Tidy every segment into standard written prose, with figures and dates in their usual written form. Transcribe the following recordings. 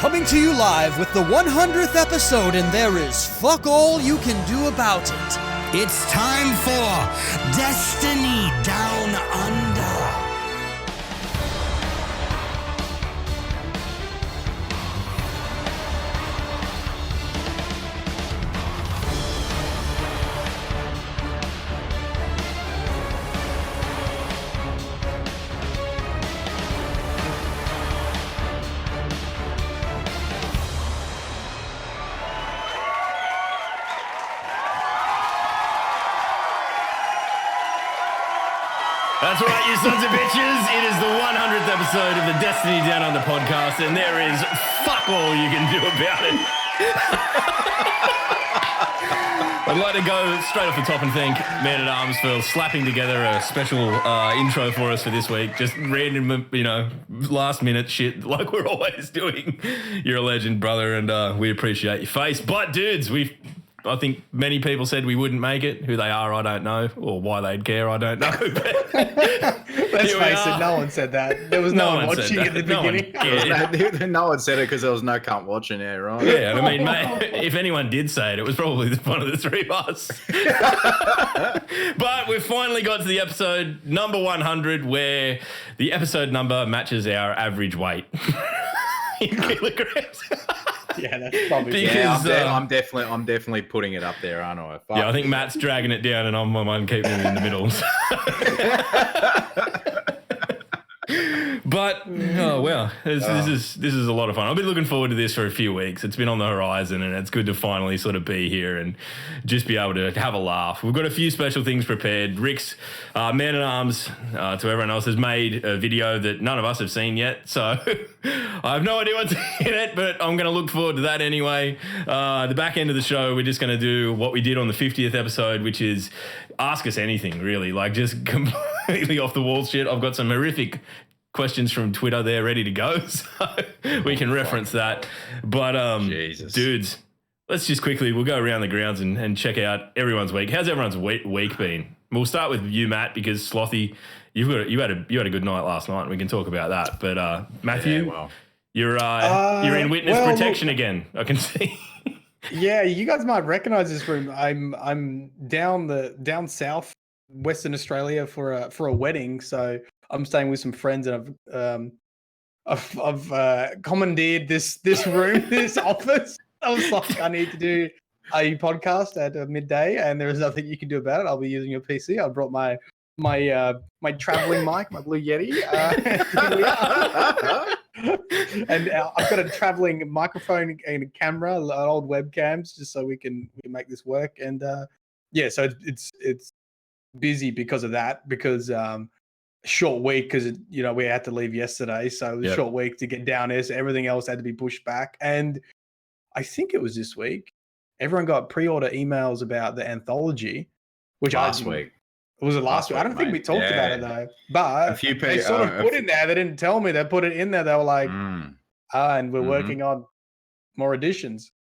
Coming to you live with the 100th episode, and there is fuck all you can do about it. It's time for Destiny Down Under. That's right, you sons of bitches. It is the 100th episode of the Destiny Down Under podcast, and there is fuck all you can do about it. I'd like to go straight off the top and thank Man at Arms for slapping together a special intro for us for this week. Just random, last minute shit like we're always doing. You're a legend, brother, and we appreciate your face. But dudes, I think many people said we wouldn't make it. Who they are, I don't know. Or why they'd care, I don't know. Let's face it, no one said that. There was no one watching at the beginning. No one said it because there was no cunt watching it, right? Yeah, I mean, mate, if anyone did say it, it was probably one of the three of us. But we've finally got to the episode number 100 where the episode number matches our average weight in kilograms. Yeah, that's probably I'm definitely putting it up there, aren't I? Yeah, I think Matt's dragging it down, and I'm keeping it in the middle. But oh well, this is a lot of fun. I've been looking forward to this for a few weeks. It's been on the horizon, and it's good to finally sort of be here and just be able to have a laugh. We've got a few special things prepared. Rick's Man at Arms to everyone else has made a video that none of us have seen yet, so I have no idea what's in it, but I'm going to look forward to that anyway. The back end of the show, we're just going to do what we did on the 50th episode, which is ask us anything, really, like just completely off the wall shit. I've got some horrific questions from Twitter there ready to go, so we can reference that. But dudes, let's just quickly, we'll go around the grounds and check out everyone's week. How's everyone's week been? We'll start with you, Matt, because Slothy, you had a good night last night, and we can talk about that. But Matthew, you're in witness protection again, I can see. Yeah, you guys might recognize this room. I'm down south, Western Australia for a wedding, so I'm staying with some friends, and I've commandeered this room, this office. I was like, I need to do a podcast at midday, and there is nothing you can do about it. I'll be using your PC. I brought my traveling mic, my Blue Yeti, and I've got a traveling microphone and a camera, old webcams, just so we can make this work. And so it's busy because of that. Because short week, because we had to leave yesterday, so it was a short week to get down there. So everything else had to be pushed back. And I think it was this week. Everyone got pre-order emails about the anthology, which last week. Was it last week? I don't think we talked about it though. But they sort of put in there. They didn't tell me. They put it in there. They were like, and we're working on more editions.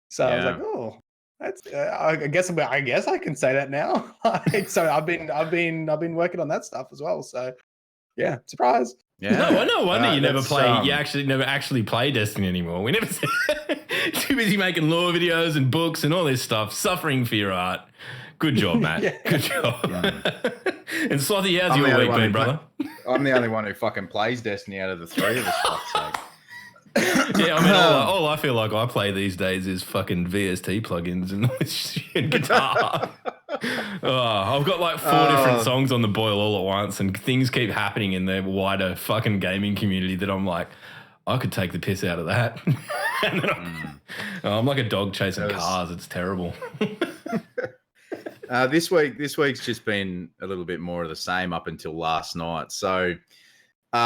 So I was like, oh, that's. I guess I can say that now. So I've been working on that stuff as well. So yeah, surprise. Yeah. No wonder you never play. You never actually play Destiny anymore. We never. Too busy making lore videos and books and all this stuff, suffering for your art. Good job, Matt. Good job. And Slothy, how's your week been, brother? I'm the only one who fucking plays Destiny out of the three of us. Fuck's sake. Yeah, I mean, all I feel like I play these days is fucking VST plugins and all this shit, guitar. I've got like 4 different songs on the boil all at once, and things keep happening in the wider fucking gaming community that I'm like, I could take the piss out of that. And then I'm like a dog chasing cars. It's terrible. This week's just been a little bit more of the same up until last night. So, we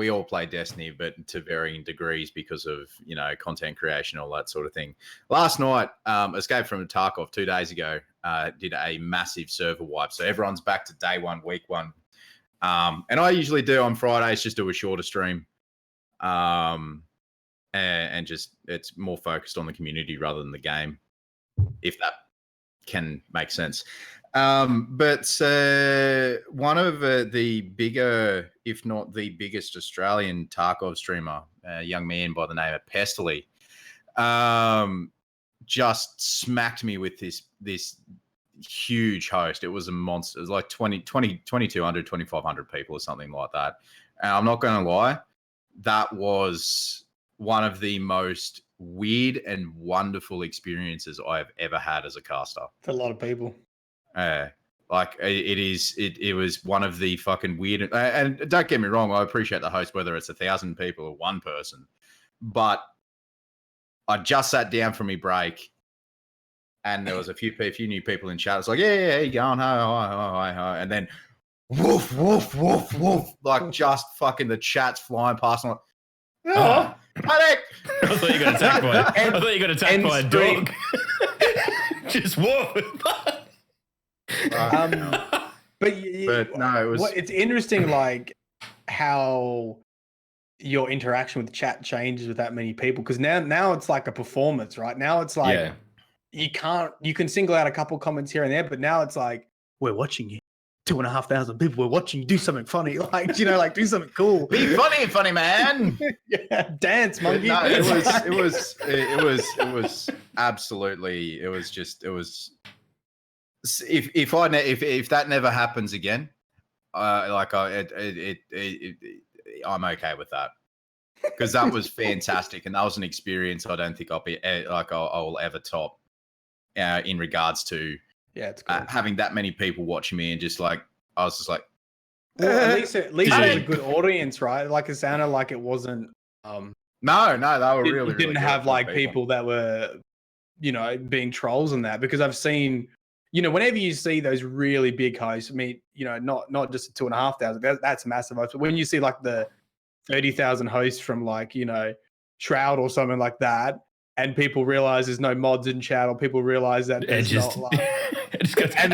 all play Destiny, but to varying degrees because of content creation, all that sort of thing. Last night, escaped from Tarkov 2 days ago. Did a massive server wipe, so everyone's back to day one, week one. And I usually do on Fridays just do a shorter stream. And just it's more focused on the community rather than the game, if that can make sense. But one of the bigger, if not the biggest Australian Tarkov streamer, a young man by the name of Pestily, just smacked me with this huge host. It was a monster. It was like 2,200, 2,500 people or something like that. And I'm not going to lie, that was one of the most weird and wonderful experiences I've ever had as a caster. For a lot of people. It was one of the fucking weird, and don't get me wrong, I appreciate the host, whether it's 1,000 people or one person, but I just sat down for me break and there was a few new people in chat. It's like, yeah, you going? Hi. And then woof, woof, woof, woof, like just fucking the chat's flying past. I'm like, panic! I thought you got attacked by a dog. Just woof. But no, it was. It's interesting, like how your interaction with chat changes with that many people, because now it's like a performance, right? Now it's like you can single out a couple comments here and there, but now it's like, we're watching you. 2,500 people were watching you. Do something funny, like do something cool. Be funny, man. Yeah, dance, monkey. No, it was absolutely. It was. If that never happens again, I'm okay with that, because that was fantastic and that was an experience I don't think I'll ever top. In regards to it's cool. Having that many people watching me and just like I was just like, well, at least it was a good audience, right? Like it sounded like it wasn't. No, they were really. Didn't have like people that were, being trolls and that, because I've seen. Whenever you see those really big hosts, I mean, not just 2,500, that's massive hosts, but when you see like the 30,000 hosts from like, Shroud or something like that, and people realize there's no mods in chat, or people realize that there's not like, and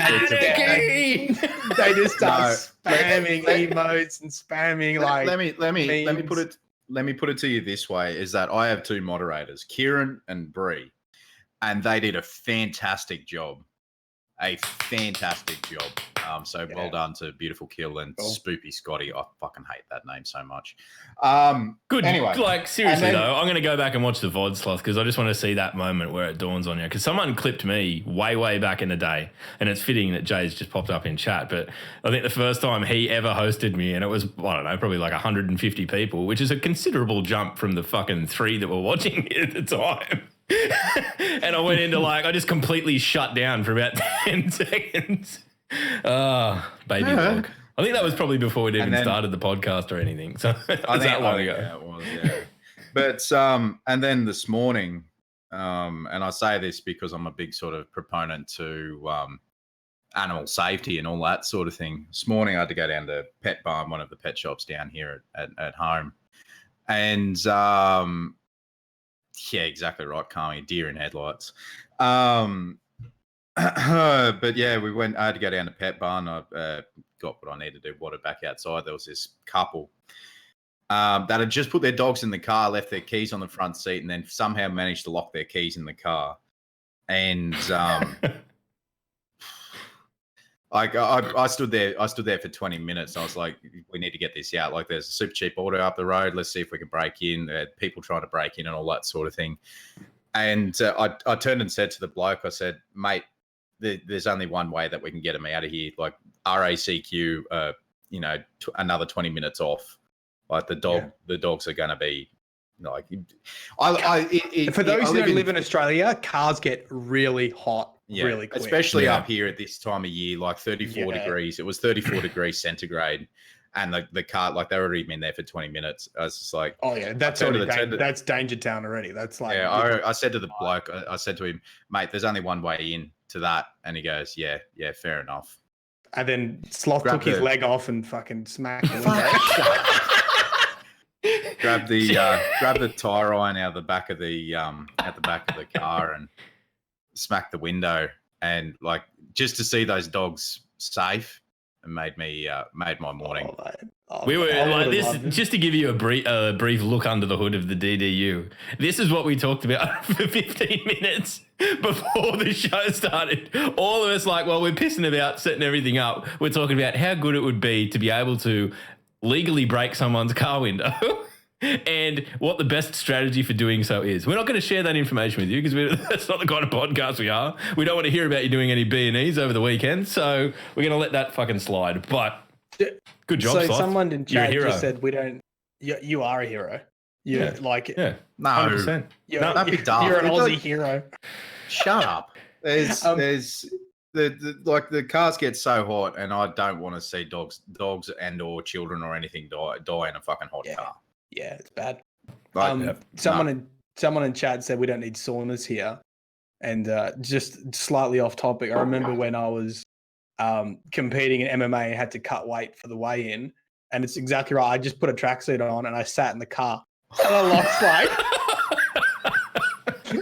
they just start spamming emotes and spamming like. Let me put it to you this way: is that I have two moderators, Kieran and Bree, and they did a fantastic job. Well done to Beautiful Kill and Spoopy Scotty. I fucking hate that name so much. Good. Anyway, like seriously though, I'm going to go back and watch the VOD sloth because I just want to see that moment where it dawns on you. Because someone clipped me way back in the day, and it's fitting that Jay's just popped up in chat. But I think the first time he ever hosted me, and it was probably like 150 people, which is a considerable jump from the fucking 3 that were watching me at the time. And I went into I just completely shut down for about 10 seconds. Baby dog. I think that was probably before we'd even started the podcast or anything. So I think that long ago. Yeah, it was, yeah. But and then this morning, and I say this because I'm a big sort of proponent to animal safety and all that sort of thing. This morning I had to go down to Pet Barn, one of the pet shops down here at home, and yeah, exactly right, Carmi. Deer in headlights. But yeah, I had to go down to Pet Barn. I got what I needed to do, water back outside. There was this couple that had just put their dogs in the car, left their keys on the front seat, and then somehow managed to lock their keys in the car. And I stood there for 20 minutes. I was like, we need to get this out. Like, there's a super cheap auto up the road. Let's see if we can break in. People trying to break in and all that sort of thing. And I turned and said to the bloke, I said, mate, there's only one way that we can get them out of here. Like, RACQ, another 20 minutes off. Like, the dogs are going to be like. For those who don't live in Australia, cars get really hot. Yeah, really quick. Especially up here at this time of year, like 34 degrees. It was 34 degrees centigrade, and the car, like, they were already been there for 20 minutes. I was just like, oh yeah, that's Danger Town already. That's like, I said to the bloke, I said to him, mate, there's only one way in to that, and he goes, yeah, fair enough. And then Sloth took his leg off and fucking smacked the window. grab the tire iron out the back of the car and smack the window, and like, just to see those dogs safe and made my morning. Oh, mate. Oh, We were I like would've this, loved it. just to give you a brief look under the hood of the DDU. This is what we talked about for 15 minutes before the show started. All of us like, well, we're pissing about setting everything up. We're talking about how good it would be to be able to legally break someone's car window and what the best strategy for doing so is. We're not going to share that information with you because that's not the kind of podcast we are. We don't want to hear about you doing any B&Es over the weekend, so we're going to let that fucking slide. But good job, So Scythe. someone in You're a chat hero. just said we don't. You are a hero. You're Yeah. like Yeah, No, 100%. you're, don't be daft. you're an It's Aussie like- hero. shut up. There's the cars get so hot, and I don't want to see dogs and or children or anything die in a fucking hot Yeah. car. Yeah, it's bad. Like, Someone in chat said we don't need saunas here, and just slightly off topic. I remember when I was competing in MMA and had to cut weight for the weigh-in, and it's exactly right. I just put a tracksuit on and I sat in the car,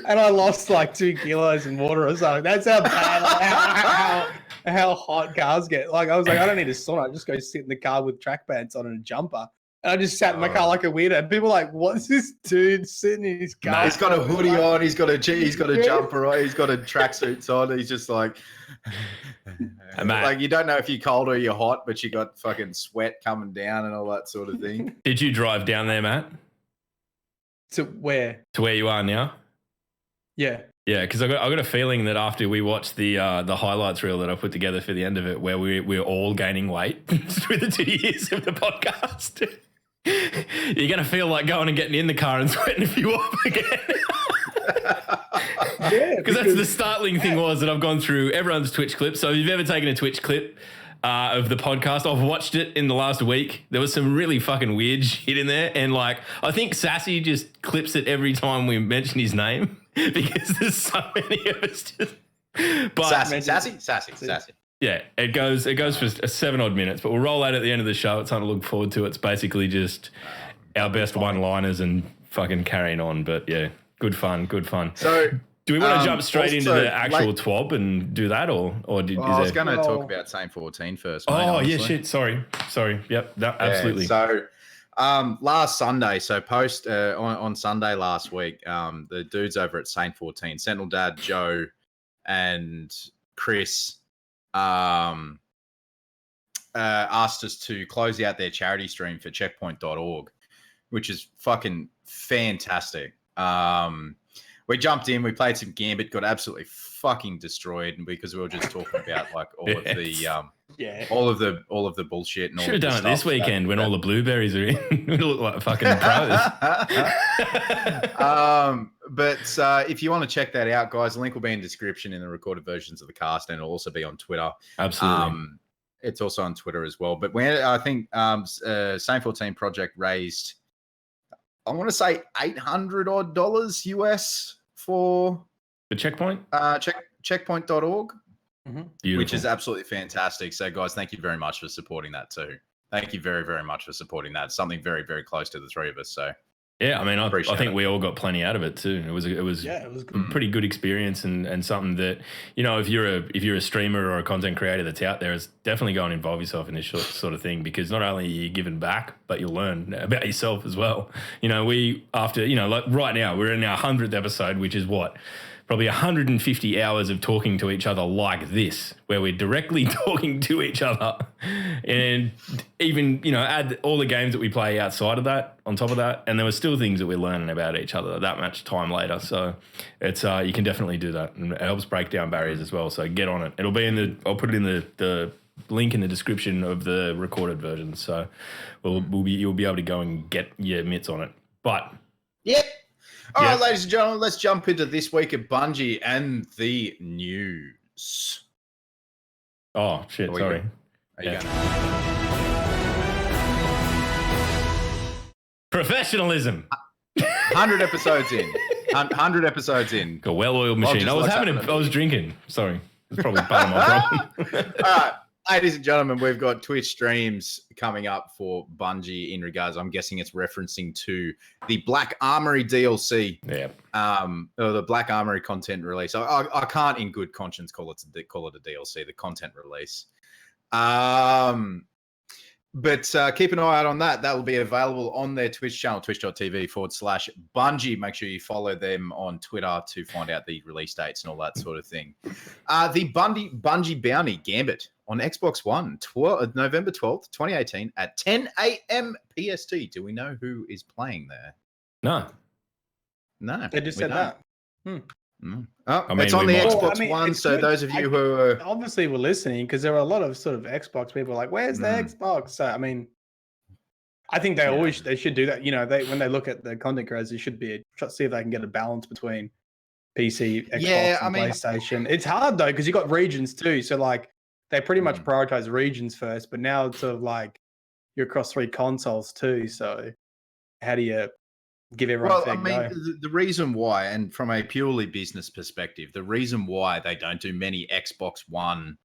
and I lost like 2 kilos in water or something. That's how bad, how hot cars get. Like I was like, I don't need a sauna. I just go sit in the car with track pants on and a jumper. And I just sat in my car like a weirdo. People were like, what's this dude sitting in his car? he's got a hoodie on. He's got a jumper on. He's got a tracksuit on. He's just like, Matt. like you don't know if you're cold or you're hot, but you got fucking sweat coming down and all that sort of thing. Did you drive down there, Matt, To where? to where you are now? Yeah. Yeah, because I got a feeling that after we watched the highlights reel that I put together for the end of it, where we're all gaining weight through the 2 years of the podcast, you're gonna feel like going and getting in the car and sweating a few off again. Yeah. Because that's the startling thing was that I've gone through everyone's Twitch clip. So if you've ever taken a Twitch clip of the podcast, I've watched it in the last week. There was some really fucking weird shit in there. And like, I think Sassy just clips it every time we mention his name because there's so many of us just. But Sassy. yeah, it goes for 7 odd minutes, but we'll roll out at the end of the show. It's something to look forward to. It's basically just our best one-liners and fucking carrying on. But yeah, good fun. So Do we want to jump straight into also, the actual TWAB and do that, or is I was there? going to talk about Saint 14 first. Mate, Oh yeah, honestly. shit. Sorry. Yep, absolutely. So, last Sunday, so post on Sunday last week, the dudes over at Saint 14, Sentinel Dad, Joe, and Chris, asked us to close out their charity stream for checkpoint.org, which is fucking fantastic. We jumped in, we played some Gambit, got absolutely fucking destroyed because we were just talking about like all of the all of the bullshit and all. Should have of the done it this stuff weekend when all the blueberries are in. We look like fucking pros. But if you want to check that out, guys, the link will be in the description in the recorded versions of the cast, and it'll also be on Twitter. Absolutely. It's also on Twitter as well. But I think Saint 14 Project raised, I want to say $800 odd US for The checkpoint. checkpoint.org, Beautiful. which is absolutely fantastic. So, guys, thank you very much for supporting that too. Thank you very, very much for supporting that. It's something very, very close to the three of us. So, yeah. I mean, I Appreciate think it. we all got plenty out of it too. It was Yeah, it was a good. pretty good experience and something that, you know, if you're a streamer or a content creator that's out there, it's definitely go and involve yourself in this sort of thing, because not only are you giving back, but you'll learn about yourself as well. You know, like right now we're in our 100th episode, which is what? Probably 150 hours of talking to each other like this, where we're directly talking to each other, and even, you know, add all the games that we play outside of that on top of that, and there were still things that we're learning about each other that much time later. So it's you can definitely do that, and it helps break down barriers as well. So get on it. It'll be I'll put it in the link in the description of the recorded version. So you'll be able to go and get your mitts on it. But yep. All Yeah. right, ladies and gentlemen, let's jump into this week at Bungie and the news. oh shit, Are we sorry. good? Are you Yeah. going? Professionalism. 100 episodes in. 100 episodes in. Got a well-oiled machine. just like I was drinking. Sorry. It's probably part of my problem. All right, ladies and gentlemen, we've got Twitch streams coming up for Bungie in regards, I'm guessing it's referencing to the Black Armory DLC, Yeah. or the Black Armory content release. I can't in good conscience call it a DLC, the content release. But keep an eye out on that. That will be available on their Twitch channel, twitch.tv/Bungie. Make sure you follow them on Twitter to find out the release dates and all that sort of thing. The Bungie Bounty Gambit on Xbox One, November 12th, 2018 at 10 a.m. PST. Do we know who is playing there? No. No. They just said that. Oh, I mean, it's on the we might- Xbox One, so good. those of you who are... Obviously we're listening because there are a lot of sort of Xbox people like, where's the Xbox? So I mean, I think they should do that. You know, when they look at the content creators, it should be see if they can get a balance between PC, Xbox, and PlayStation. It's hard though because you got regions too. So like they pretty much prioritize regions first, but now it's sort of like you're across 3 consoles too. So how do you give everyone a fair go? The reason why, and from a purely business perspective, the reason why they don't do many Xbox One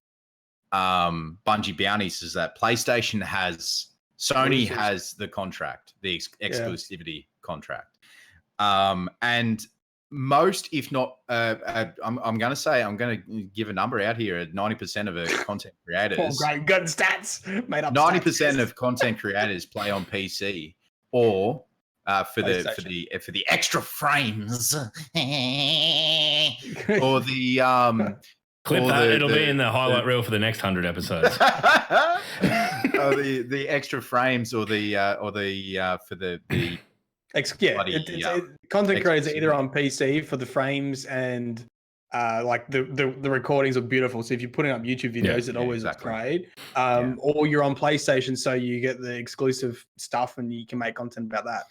Bungie bounties is that PlayStation Sony has the contract, the exclusivity contract. And most, if not, I'm going to give a number out here at 90% of content creators. Oh, great, good stats. Made up 90% of content creators play on PC or for the extra frames or the clip or that. It'll be in the highlight reel for the next 100 episodes. the extra frames or the for the content creators are either on PC for the frames and like the recordings are beautiful. So if you're putting up YouTube videos, it always looks great. Or you're on PlayStation, so you get the exclusive stuff and you can make content about that.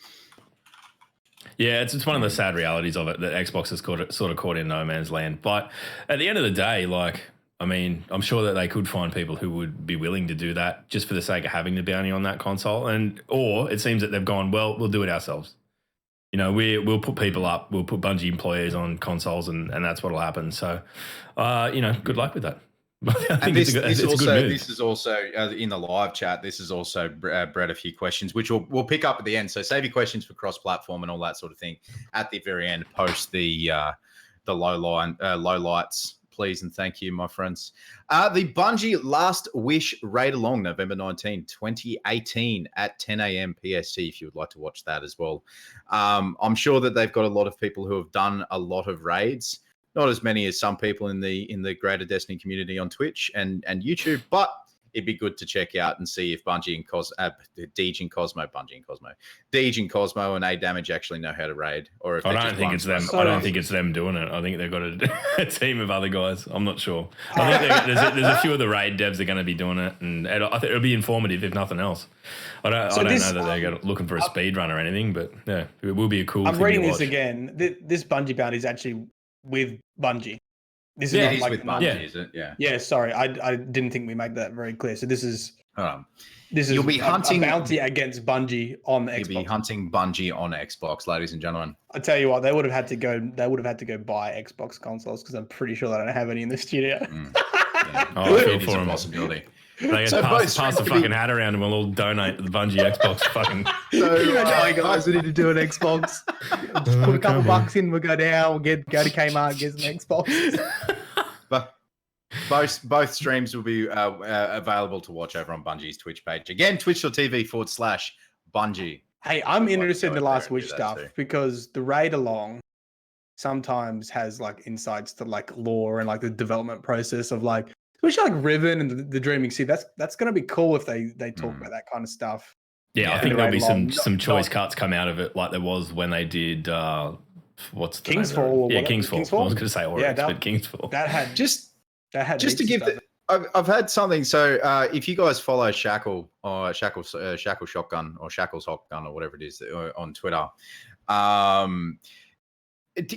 Yeah, it's one of the sad realities of it that Xbox is sort of caught in no man's land. But at the end of the day, like, I mean, I'm sure that they could find people who would be willing to do that just for the sake of having the bounty on that console. Or it seems that they've gone, well, we'll do it ourselves. You know, we'll put people up, we'll put Bungie employees on consoles, and that's what'll happen. So, you know, good luck with that. I think it's a good move. This is also in the live chat. This is also bred a few questions, which we'll pick up at the end. So save your questions for cross-platform and all that sort of thing at the very end. Post the low lights, please, and thank you, my friends. The Bungie Last Wish raid along November 19, 2018 at 10 a.m. PST. If you would like to watch that as well, I'm sure that they've got a lot of people who have done a lot of raids. Not as many as some people in the greater Destiny community on Twitch and YouTube, but it'd be good to check out and see if Deej and Cosmo and A Damage actually know how to raid, or if I don't think it's them. I don't think it's them doing it. I think they've got a team of other guys. I'm not sure. I think there's a few of the raid devs that are going to be doing it, and I think it'll be informative if nothing else. I don't know that they're looking for a speed run or anything, but yeah, it will be a cool. I'm reading this again. This Bungie bounty is actually with Bungie. This is not like with Bungie, is it? Yeah. Yeah. Sorry, I didn't think we made that very clear. So this is you'll be hunting a bounty against Bungie on Xbox. You'll be hunting Bungie on Xbox, ladies and gentlemen. I tell you what, they would have had to go buy Xbox consoles because I'm pretty sure they don't have any in the studio. I feel for them. Possibility. They pass the fucking hat around and we'll all donate to the Bungie Xbox fucking. Hey guys, we need to do an Xbox. Just put a couple bucks in, we'll go down, we'll go to Kmart, get an Xbox. But both streams will be available to watch over on Bungie's Twitch page. Again, twitch.tv/Bungie. Hey, I'm interested in the Last Wish stuff because the raid along sometimes has like insights to like lore and like the development process of like, especially like Riven and the Dreaming Sea. That's going to be cool if they talk about that kind of stuff. Yeah, I think there'll be some choice cuts come out of it, like there was when they did what's the Kingsfall? Yeah, Kingsfall. I was going to say Oryx, but Kingsfall. That had just to give I've had something. So if you guys follow Shackle or Shackle Shotgun or Shackles Hotgun or whatever it is on Twitter,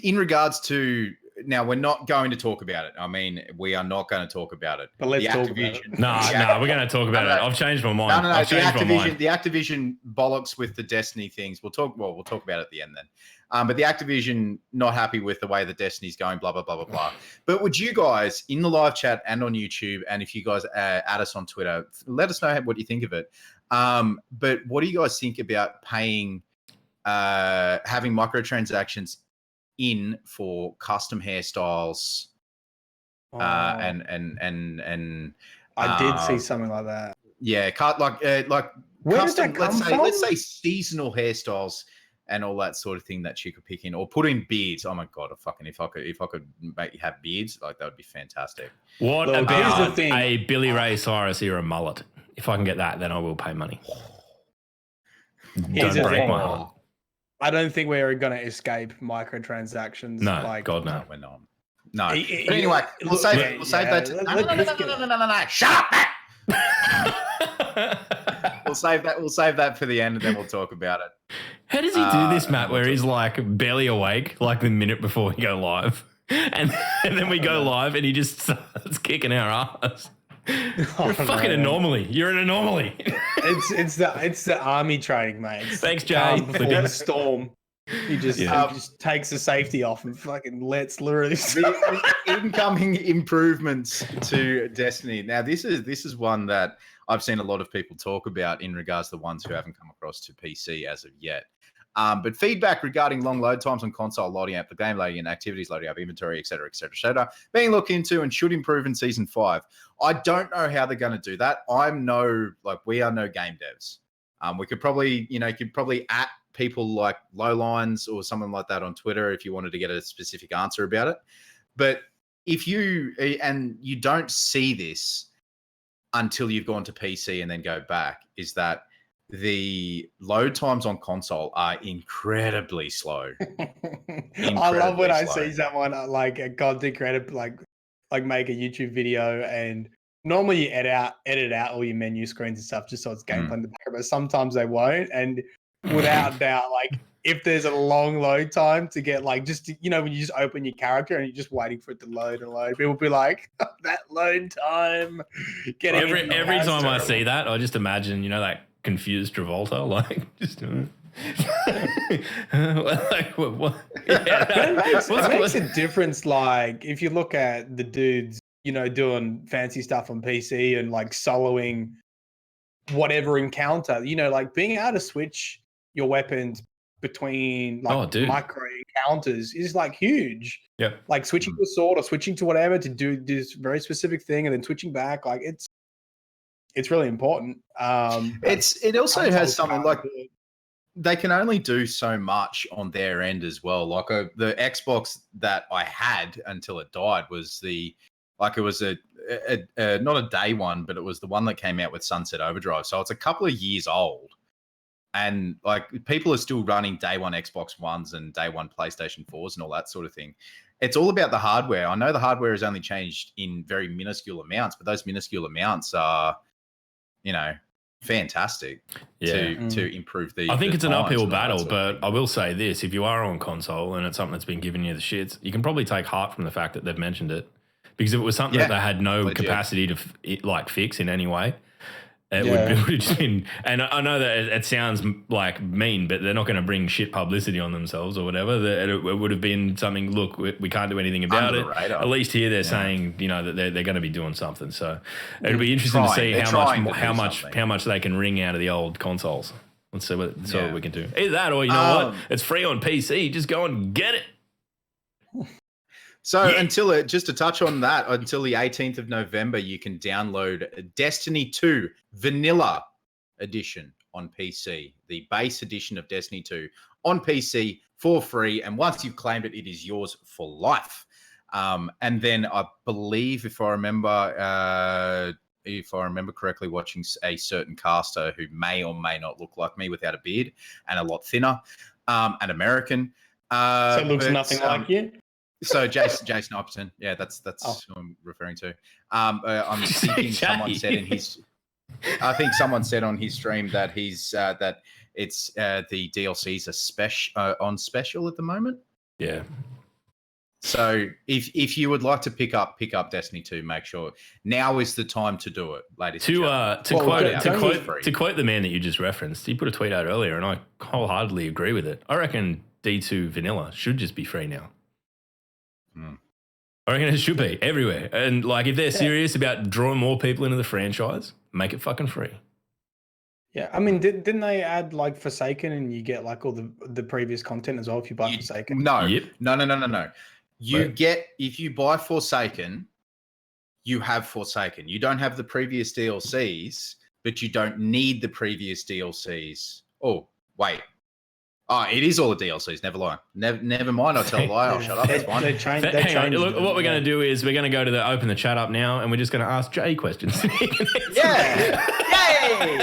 in regards to. Now, we're not going to talk about it. I mean, we are not going to talk about it. But let's talk about it. No, we're going to talk about it. I've changed my mind. No. The Activision bollocks with the Destiny things. We'll talk about it at the end then. But the Activision not happy with the way the Destiny's going, blah, blah, blah, blah, blah. But would you guys, in the live chat and on YouTube, and if you guys add us on Twitter, let us know what you think of it. But what do you guys think about paying, having microtransactions in for custom hairstyles and I did see something like that. Yeah, like Where custom. did that come Let's from? say seasonal hairstyles and all that sort of thing that she could pick in, or put in beards. Oh my god, if I could have beards, like that would be fantastic. What Look, here's the about thing. a Billy Ray Cyrus era mullet? If I can get that, then I will pay money. Here's Don't the break thing. my heart. I don't think we're going to escape microtransactions. No, like, God no. No, we're not. No. It- But anyway, we'll look, save yeah, it. We'll save yeah, that. let- No. Shut up, Matt. We'll save that. We'll save that for the end, and then we'll talk about it. How does he do this, Matt, where he's like barely awake, like the minute before we go live? And then we go live and he just starts kicking our ass. You're a fucking anomaly. You're an anomaly. It's the army training, mate. It's Thanks, Jay. calm before the storm. He just takes the safety off and fucking lets literally. The incoming improvements to Destiny. Now, this is one that I've seen a lot of people talk about in regards to the ones who haven't come across to PC as of yet. But feedback regarding long load times on console, loading up the game, loading in activities, loading up inventory, etc., being looked into and should improve in Season 5. I don't know how they're going to do that. We are no game devs. We could probably, at people like Lowlines or someone like that on Twitter if you wanted to get a specific answer about it. But if you don't see this until you've gone to PC and then go back, is that the load times on console are incredibly slow. I love when I see someone like a content creator like make a YouTube video, and normally you edit out all your menu screens and stuff just so it's gameplay in the background, but sometimes they won't. And without doubt, like if there's a long load time to get when you just open your character and you're just waiting for it to load and load, people will be like, that load time. Every time I see that, I just imagine, that confused Travolta, like just doing like what? Yeah, it makes a difference. Like if you look at the dudes, doing fancy stuff on PC and like soloing whatever encounter, like being able to switch your weapons between micro encounters is like huge. Yeah, like switching to a sword or switching to whatever to do this very specific thing and then switching back, like it's really important. It also has something like they can only do so much on their end as well. Like the Xbox that I had until it died was it was a not a day one, but it was the one that came out with Sunset Overdrive. So it's a couple of years old, and like people are still running day one Xbox Ones and day one PlayStation 4s and all that sort of thing. It's all about the hardware. I know the hardware has only changed in very minuscule amounts, but those minuscule amounts are, fantastic to improve the. I think it's an uphill battle, but I will say this: if you are on console and it's something that's been giving you the shits, you can probably take heart from the fact that they've mentioned it, because if it was something that they had no capacity to fix in any way, it would have just been. And I know that it sounds like mean, but they're not going to bring shit publicity on themselves or whatever. It would have been something. Look, we can't do anything about it. At least here they're saying, that they're going to be doing something. So it'll be interesting to see how much they can wring out of the old consoles. Let's see what we can do. Either that, or what? It's free on PC. Just go and get it. So just to touch on that, until the 18th of November, you can download Destiny 2 Vanilla Edition on PC, the base edition of Destiny 2 on PC for free. And once you've claimed it, it is yours for life. And then I believe, if I remember correctly, watching a certain caster who may or may not look like me without a beard and a lot thinner, and American. So it looks nothing like you? So Jason Upton, yeah, that's who I'm referring to. I'm thinking someone said on his stream that he's that it's the DLCs are on special at the moment. Yeah. So if you would like to pick up Destiny 2, make sure now is the time to do it, ladies. To quote the man that you just referenced, he put a tweet out earlier, and I wholeheartedly agree with it. I reckon D2 Vanilla should just be free now. I reckon it should be everywhere. And like, if they're serious about drawing more people into the franchise, make it fucking free. Yeah, I mean, didn't they add like Forsaken, and you get like all the previous content as well if you buy Forsaken? No. You get, if you buy Forsaken, you have Forsaken. You don't have the previous DLCs, but you don't need the previous DLCs. Oh, wait. Oh, it is all the DLCs. Never lie. Never mind. I'll tell a lie. I'll shut up. That's fine. Hang on. Look, what we're going to do is we're going to go to open the chat up now, and we're just going to ask Jay questions. Yeah. Yay!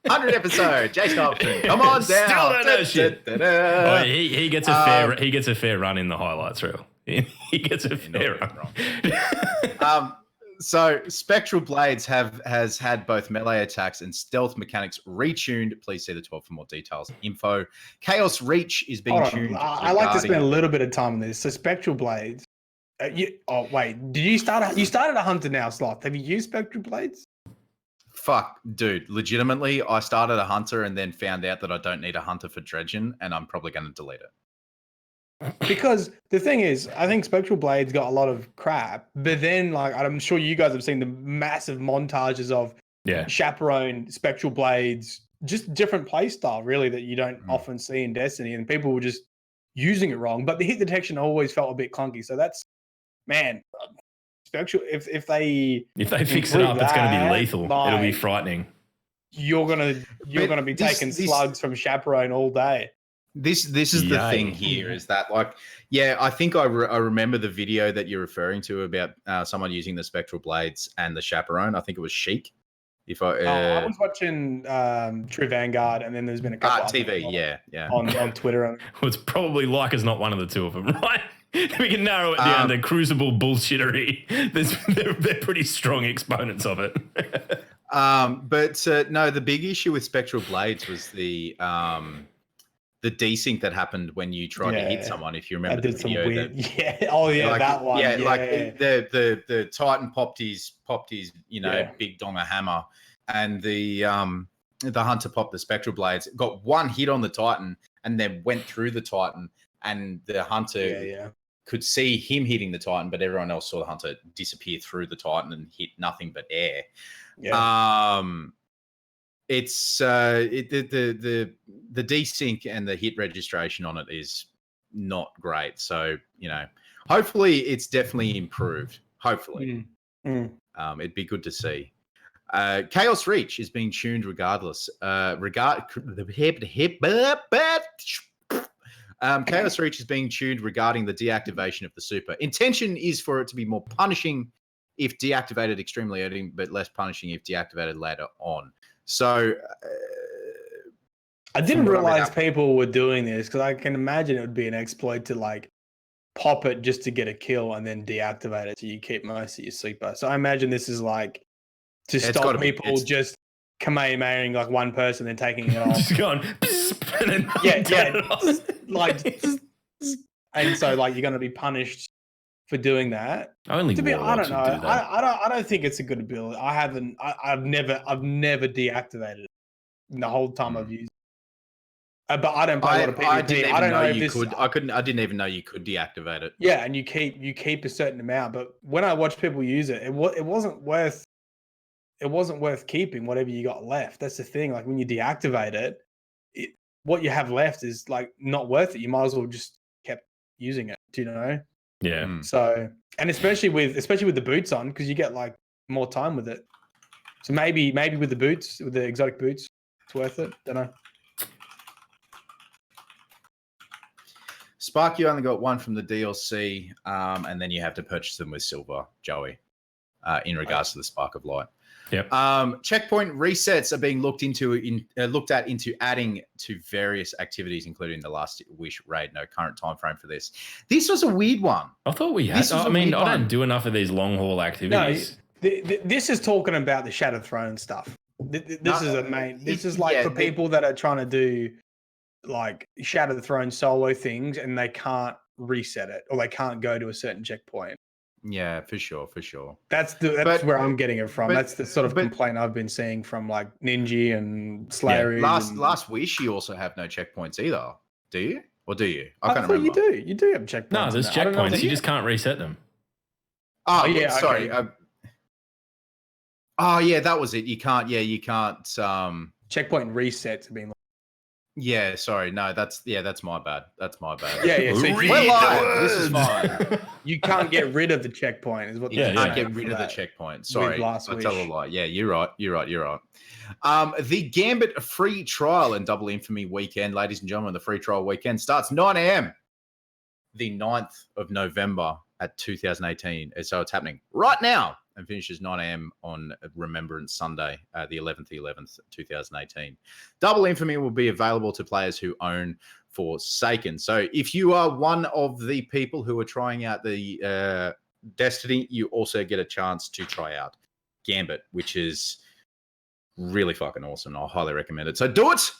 100 episode. Jay Snobson. Come on down. Still don't know shit. Oh, he gets a fair run in the highlights reel. He gets a fair run. So Spectral Blades has had both melee attacks and stealth mechanics retuned. Please see the 12 for more details and info. Chaos Reach is being tuned. I like to spend a little bit of time on this. So Spectral Blades. Did you start? You started a hunter now, Sloth. Have you used Spectral Blades? Fuck, dude. Legitimately, I started a hunter and then found out that I don't need a hunter for dredging, and I'm probably going to delete it. Because the thing is, I think Spectral Blades got a lot of crap, but then like I'm sure you guys have seen the massive montages of Chaperone, Spectral Blades, just different play style really that you don't often see in Destiny, and people were just using it wrong. But the hit detection always felt a bit clunky. So that's Spectral. If they fix it up, it's going to be lethal. It'll be frightening. You're gonna be taking slugs from Chaperone all day. This is the thing here is that I think I remember the video that you're referring to about someone using the Spectral Blades and the Chaperone. I think it was Sheik. I was watching True Vanguard, and then there's been a couple TV, on Twitter. Well, it's probably Leica's not one of the two of them, right? We can narrow it down to Crucible bullshittery. They're pretty strong exponents of it. No, the big issue with Spectral Blades was the desync that happened when you tried to hit someone. If you remember the video, that one. The Titan popped his big donger hammer, and the hunter popped the Spectral Blades. Got one hit on the Titan, and then went through the Titan, and the hunter could see him hitting the Titan, but everyone else saw the hunter disappear through the Titan and hit nothing but air. It's the desync and the hit registration on it is not great. So, hopefully it's definitely improved. Hopefully. It'd be good to see. Chaos Reach is being tuned regardless. Chaos Reach is being tuned regarding the deactivation of the super. Intention is for it to be more punishing if deactivated extremely early, but less punishing if deactivated later on. So I didn't realize people were doing this, because I can imagine it would be an exploit to pop it just to get a kill and then deactivate it so you keep most of your super. So I imagine this is to stop people just Kamehamehaing one person and taking it off. Just going, and so you're going to be punished for doing that. I don't know. I don't think it's a good ability. I've never deactivated it in the whole time I've used it. But I don't play a lot of PvP. I didn't even know you could deactivate it. Yeah, and you keep a certain amount. But when I watch people use it, it wasn't worth keeping whatever you got left. That's the thing. When you deactivate it, what you have left is not worth it. You might as well just kept using it. Do you know? Yeah. So, and especially with the boots on, because you get more time with it. So maybe with the boots, with the exotic boots, it's worth it. Don't know. Spark, you only got one from the DLC, and then you have to purchase them with silver, Joey, in regards to the Spark of Light. Yep. Checkpoint resets are being looked at into adding to various activities, including the Last Wish raid. No current time frame for this. This was a weird one. I thought we had. I don't do enough of these long haul activities. No, this is talking about the Shattered Throne stuff. This is for people that are trying to do Shattered Throne solo things and they can't reset it, or they can't go to a certain checkpoint. Yeah, for sure. That's where I'm getting it from. That's the sort of complaint I've been seeing from Ninja and Slayer. Yeah, Last Wish, you also have no checkpoints either, do you? Or do you? I can't remember. You do. You do have checkpoints. No, there's checkpoints. You just can't reset them. Oh yeah, sorry. Okay. That was it. You can't. Yeah, you can't. Checkpoint resets have been. Yeah, sorry. No, that's my bad. That's my bad. Yeah. So We're live. This is fine. you can't get rid of the checkpoint, is what You they're can't saying get rid for of the that. checkpoint. Sorry, Last I tell a Wish. lie. Yeah, you're right. The Gambit free trial and Double Infamy weekend, ladies and gentlemen, the free trial weekend starts 9 a.m. the 9th of November at 2018. So it's happening right now and finishes 9 a.m. on Remembrance Sunday, the 11th, 2018. Double Infamy will be available to players who own Forsaken. So if you are one of the people who are trying out the Destiny, you also get a chance to try out Gambit, which is really fucking awesome. I highly recommend it. So do it.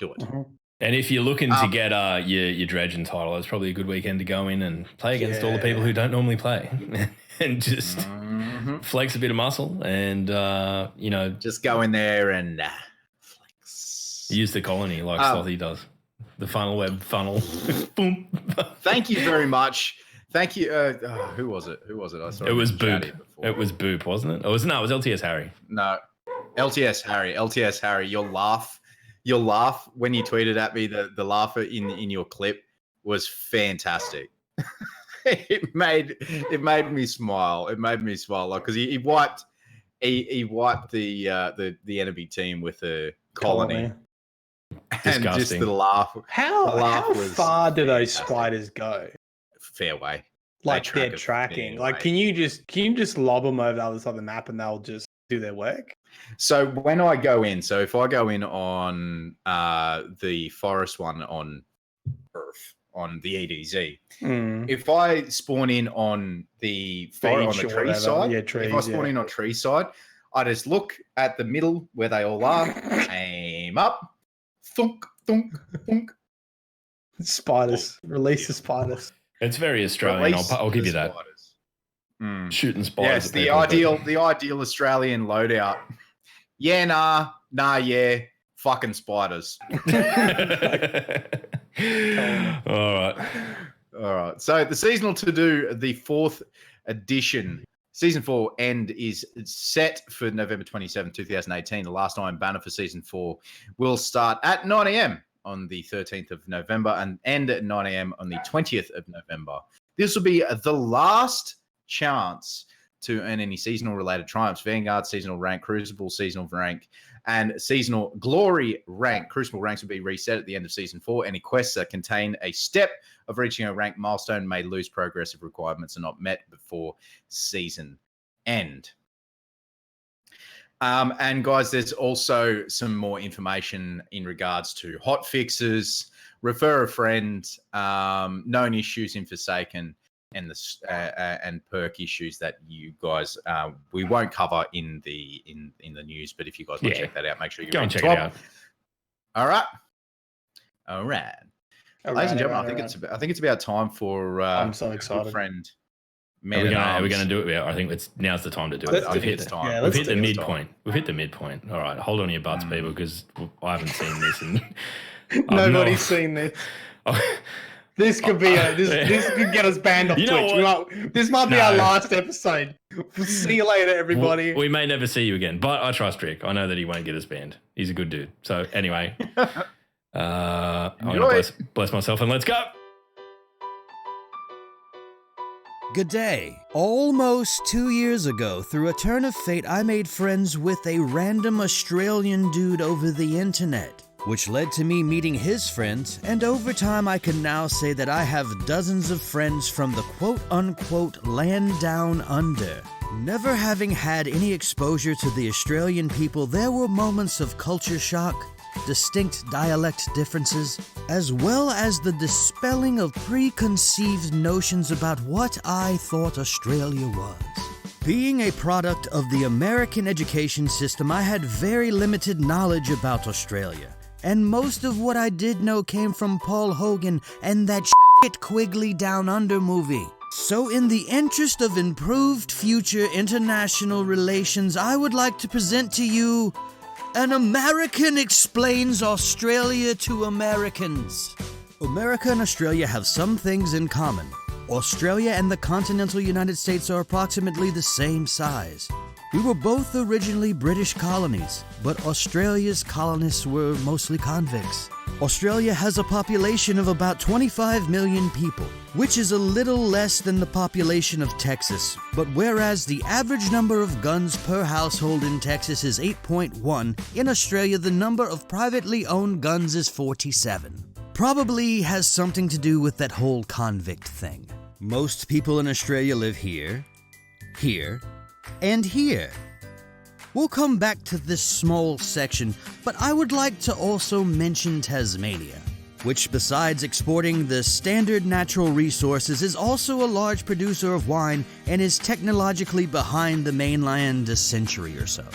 Mm-hmm. And if you're looking to get your Dredgen title, it's probably a good weekend to go in and play against all the people who don't normally play and just flex a bit of muscle and, just go in there and flex. Use the colony like Slothy does. The funnel web funnel. Boom. Thank you very much. Thank you. Who was it? I saw it was Boop. It was Boop, wasn't it? It was LTS Harry. No, LTS Harry. Your laugh when you tweeted at me, the laugh in your clip was fantastic. It made me smile. It made me smile, like, because he wiped the enemy team with a colony. And Disgusting. just the laugh. How far do those spiders go? Fair way. Like they're tracking. Like, can you just lob them over the other side of the map and they'll just do their work? So when I go in, if I go in on the forest one on Earth, on the EDZ, if I spawn in on the tree side, if I spawn in on tree side, I just look at the middle where they all are, aim up, thunk, thunk, thunk. Spiders. Release the spiders. It's very Australian. I'll give you that. Shooting spiders. Yes, the ideal Australian loadout. Yeah, yeah, fucking spiders. All right. So the seasonal to-do, the 4th edition, Season 4 end is set for November 27, 2018. The last Iron Banner for Season 4 will start at 9 a.m. on the 13th of November and end at 9 a.m. on the 20th of November. This will be the last chance to earn any seasonal related triumphs. Vanguard seasonal rank, Crucible seasonal rank, and seasonal glory rank. Crucible ranks will be reset at the end of Season 4. Any quests that contain a step of reaching a rank milestone may lose progress if requirements are not met before season end. And guys, there's also some more information in regards to hot fixes, refer a friend, known issues in Forsaken, and and perk issues that you guys we won't cover in the news. But if you guys want to check that out, make sure you go and check it out. All right. Ladies and gentlemen, I think it's about time for I'm so excited. Friend. Are we going to do it? I think now's the time to do it. I think it's time. Yeah, We've hit the midpoint. We've hit the midpoint. All right, hold on to your butts, people, because I haven't seen this. And Nobody's seen this. This could be this could get us banned off Twitch. This might be our last episode. See you later, everybody. We may never see you again, but I trust Rick. I know that he won't get us banned. He's a good dude. So anyway, I'm going to bless myself and let's go. Good day. Almost 2 years ago, through a turn of fate, I made friends with a random Australian dude over the internet, which led to me meeting his friends, and over time I can now say that I have dozens of friends from the quote-unquote land down under. Never having had any exposure to the Australian people, there were moments of culture shock, distinct dialect differences, as well as the dispelling of preconceived notions about what I thought Australia was. Being a product of the American education system, I had very limited knowledge about Australia, and most of what I did know came from Paul Hogan and that shit Quigley Down Under movie. So in the interest of improved future international relations, I would like to present to you An American Explains Australia to Americans. America and Australia have some things in common. Australia and the continental United States are approximately the same size. We were both originally British colonies, but Australia's colonists were mostly convicts. Australia has a population of about 25 million people, which is a little less than the population of Texas. But whereas the average number of guns per household in Texas is 8.1, in Australia the number of privately owned guns is 47. Probably has something to do with that whole convict thing. Most people in Australia live here, here, and here. We'll come back to this small section, but I would like to also mention Tasmania, which besides exporting the standard natural resources is also a large producer of wine and is technologically behind the mainland a century or so.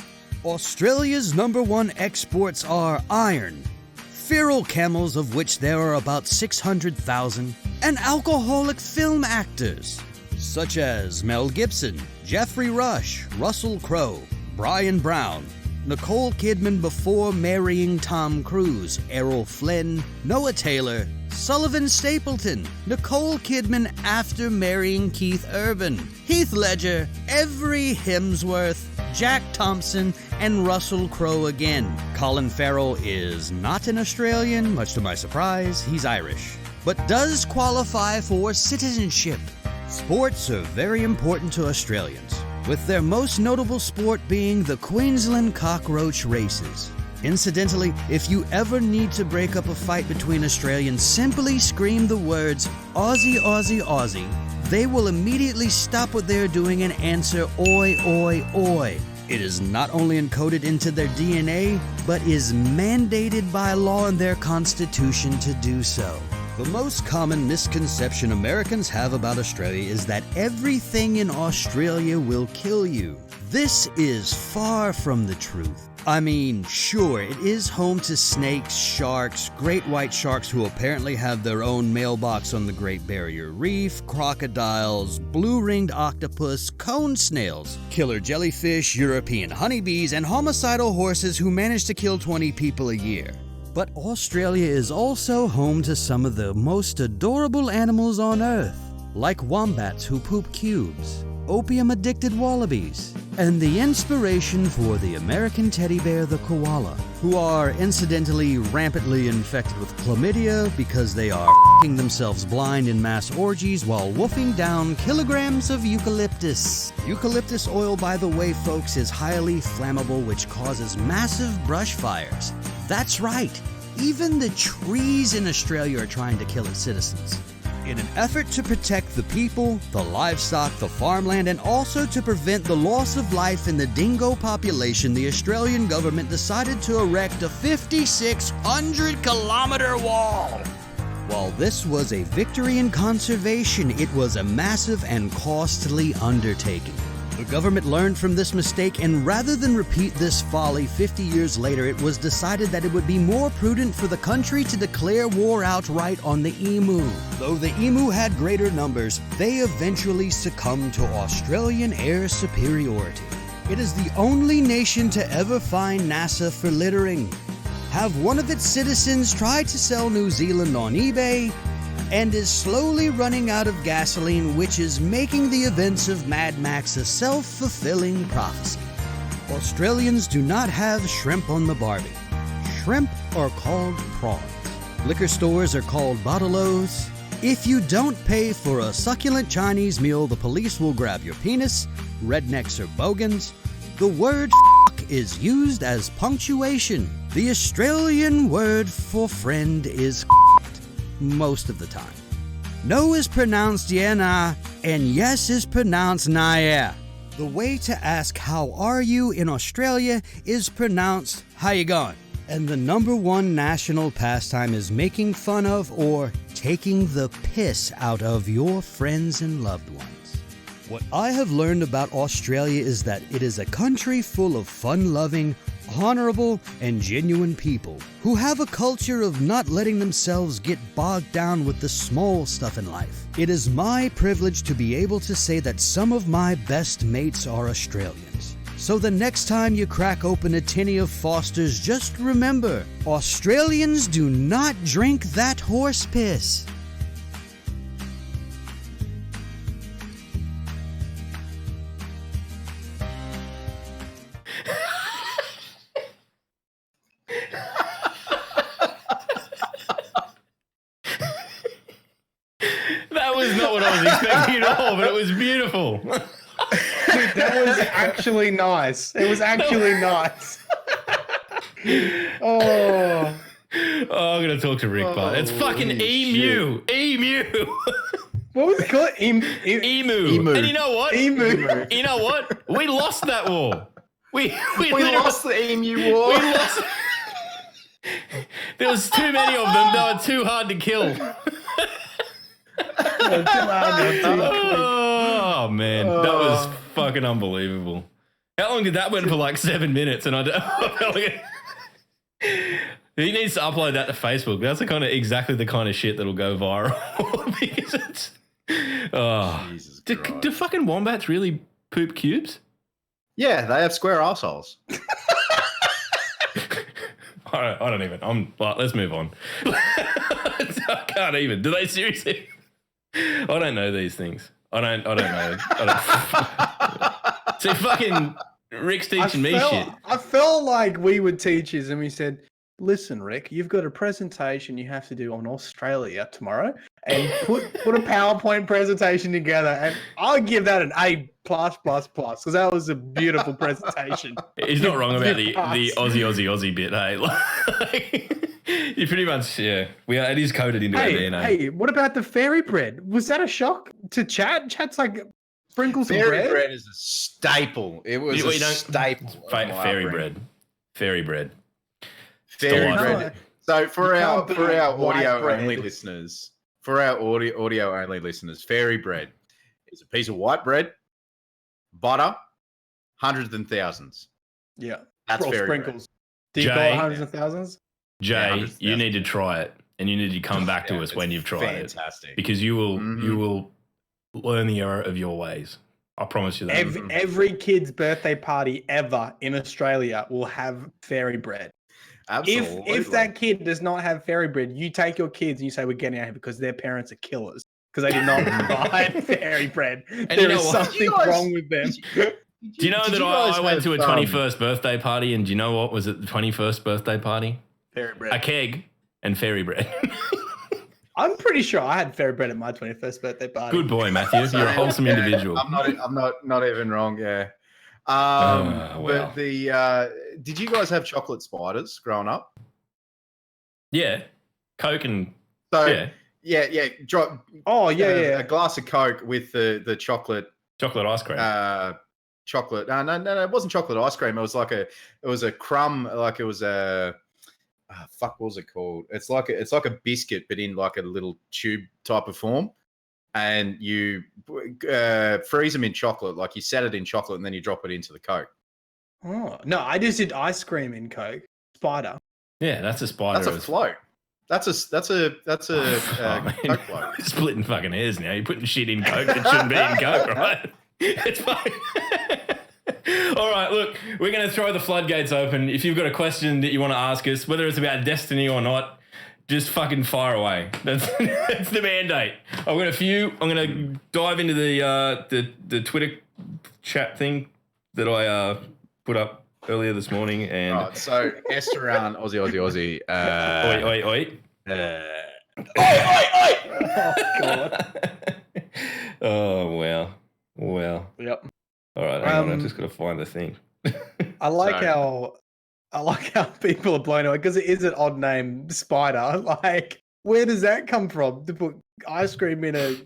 Australia's number one exports are iron, feral camels of which there are about 600,000, and alcoholic film actors, such as Mel Gibson, Jeffrey Rush, Russell Crowe, Brian Brown, Nicole Kidman before marrying Tom Cruise, Errol Flynn, Noah Taylor, Sullivan Stapleton, Nicole Kidman after marrying Keith Urban, Heath Ledger, Every Hemsworth, Jack Thompson, and Russell Crowe again. Colin Farrell is not an Australian, much to my surprise, he's Irish, but does qualify for citizenship. Sports are very important to Australians, with their most notable sport being the Queensland cockroach races. Incidentally, if you ever need to break up a fight between Australians, simply scream the words Aussie, Aussie, Aussie. They will immediately stop what they're doing and answer oi, oi, oi. It is not only encoded into their DNA, but is mandated by law in their constitution to do so. The most common misconception Americans have about Australia is that everything in Australia will kill you. This is far from the truth. I mean, sure, it is home to snakes, sharks, great white sharks who apparently have their own mailbox on the Great Barrier Reef, crocodiles, blue-ringed octopus, cone snails, killer jellyfish, European honeybees, and homicidal horses who manage to kill 20 people a year. But Australia is also home to some of the most adorable animals on Earth, like wombats who poop cubes, opium-addicted wallabies, and the inspiration for the American teddy bear, the koala, who are incidentally rampantly infected with chlamydia because they are f***ing themselves blind in mass orgies while wolfing down kilograms of eucalyptus. Eucalyptus oil, by the way, folks, is highly flammable, which causes massive brush fires. That's right, even the trees in Australia are trying to kill its citizens. In an effort to protect the people, the livestock, the farmland, and also to prevent the loss of life in the dingo population, the Australian government decided to erect a 5,600-kilometer wall. While this was a victory in conservation, it was a massive and costly undertaking. The government learned from this mistake, and rather than repeat this folly 50 years later, it was decided that it would be more prudent for the country to declare war outright on the emu. Though the emu had greater numbers, they eventually succumbed to Australian air superiority. It is the only nation to ever fine NASA for littering, have one of its citizens try to sell New Zealand on eBay, and is slowly running out of gasoline, which is making the events of Mad Max a self-fulfilling prophecy. Australians do not have shrimp on the barbie. Shrimp are called prawns. Liquor stores are called bottle-os. If you don't pay for a succulent Chinese meal, the police will grab your penis. Rednecks are bogans. The word f*** is used as punctuation. The Australian word for friend is most of the time. No is pronounced yeah, nah, and yes is pronounced nah, yeah. The way to ask how are you in Australia is pronounced how you going. And the number one national pastime is making fun of or taking the piss out of your friends and loved ones. What I have learned about Australia is that it is a country full of fun-loving, honorable, and genuine people who have a culture of not letting themselves get bogged down with the small stuff in life. It is my privilege to be able to say that some of my best mates are Australians. So the next time you crack open a tinny of Foster's, just remember, Australians do not drink that horse piss. beautiful. Dude, that was actually nice. It was actually nice. Oh. Oh, I'm gonna talk to Rick, but it's fucking emu. Emu. What was it called? Emu. Emu. And you know what? Emu. You know what? We lost that war. We lost the emu war. We lost. There was too many of them. They were too hard to kill. Oh man, that was fucking unbelievable. How long did that went for? Like 7 minutes, and I don't. He needs to upload that to Facebook. That's exactly the kind of shit that'll go viral because it's. Oh, Jesus do fucking wombats really poop cubes? Yeah, they have square assholes. I don't even. Let's move on. I can't even. Do they seriously? I don't know these things. I don't know. See, fucking Rick's teaching me shit. I felt like we were teachers and we said, listen, Rick, you've got a presentation you have to do on Australia tomorrow and put a PowerPoint presentation together. And I'll give that an A+++, because that was a beautiful presentation. He's not wrong about the Aussie bit, hey? Like, you pretty much, yeah. It is coded into our DNA. Hey, what about the fairy bread? Was that a shock to chat? Chat's like sprinkles of Fairy bread? bread is a staple. It was a staple. Fairy bread. Fairy bread. So for our audio only listeners, fairy bread is a piece of white bread, butter, hundreds and thousands. Yeah, that's fairy sprinkles. Bread. Do you call it hundreds of thousands? Jay, you need to try it, and you need to come back to us when you've tried it, because you will learn the error of your ways. I promise you that. Every kid's birthday party ever in Australia will have fairy bread. Absolutely. If that kid does not have fairy bread, you take your kids and you say we're getting out of here because their parents are killers because they did not provide fairy bread. And there is something wrong with them. Do you know that I went to a 21st birthday party, and do you know what was at the 21st birthday party? Fairy bread. A keg and fairy bread. I'm pretty sure I had fairy bread at my 21st birthday party. Good boy, Matthew. You're a wholesome individual. I'm not even wrong. Yeah. But did you guys have chocolate spiders growing up? Yeah, Coke and yeah. A glass of Coke with the chocolate ice cream. Chocolate. No, it wasn't chocolate ice cream. It was a crumb. Like it was a what was it called? It's like a biscuit, but in like a little tube type of form. And you freeze them in chocolate, like you set it in chocolate, and then you drop it into the Coke. Oh no, I just did ice cream in Coke. Spider. Yeah, that's a spider. That's a float. That's a Coke float. Splitting fucking hairs now. You're putting shit in Coke that shouldn't be in Coke, right? It's fine. All right, look, we're going to throw the floodgates open. If you've got a question that you want to ask us, whether it's about Destiny or not, just fucking fire away. That's the mandate. I've got a few. I'm going to dive into the Twitter chat thing that I put up earlier this morning. And right, so Esther around Aussie. Oi. Oh God. Oh well. Yep. All right, hang on. I just got to find the thing. I like how people are blown away because it is an odd name, Spider. Like, where does that come from to put ice cream in a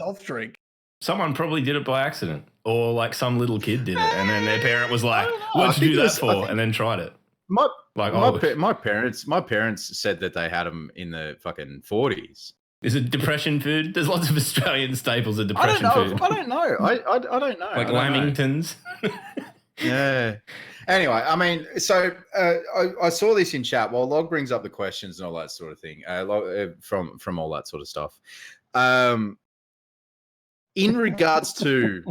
soft drink? Someone probably did it by accident, or like some little kid did it, and then their parent was like, "What'd you do that for?" and then tried it. My parents said that they had them in the fucking 40s. Is it depression food? There's lots of Australian staples of depression food. I don't know. I don't know. Like Lamingtons. Yeah. Anyway, I mean, so I saw this in chat while Log brings up the questions and all that sort of thing from all that sort of stuff. In regards to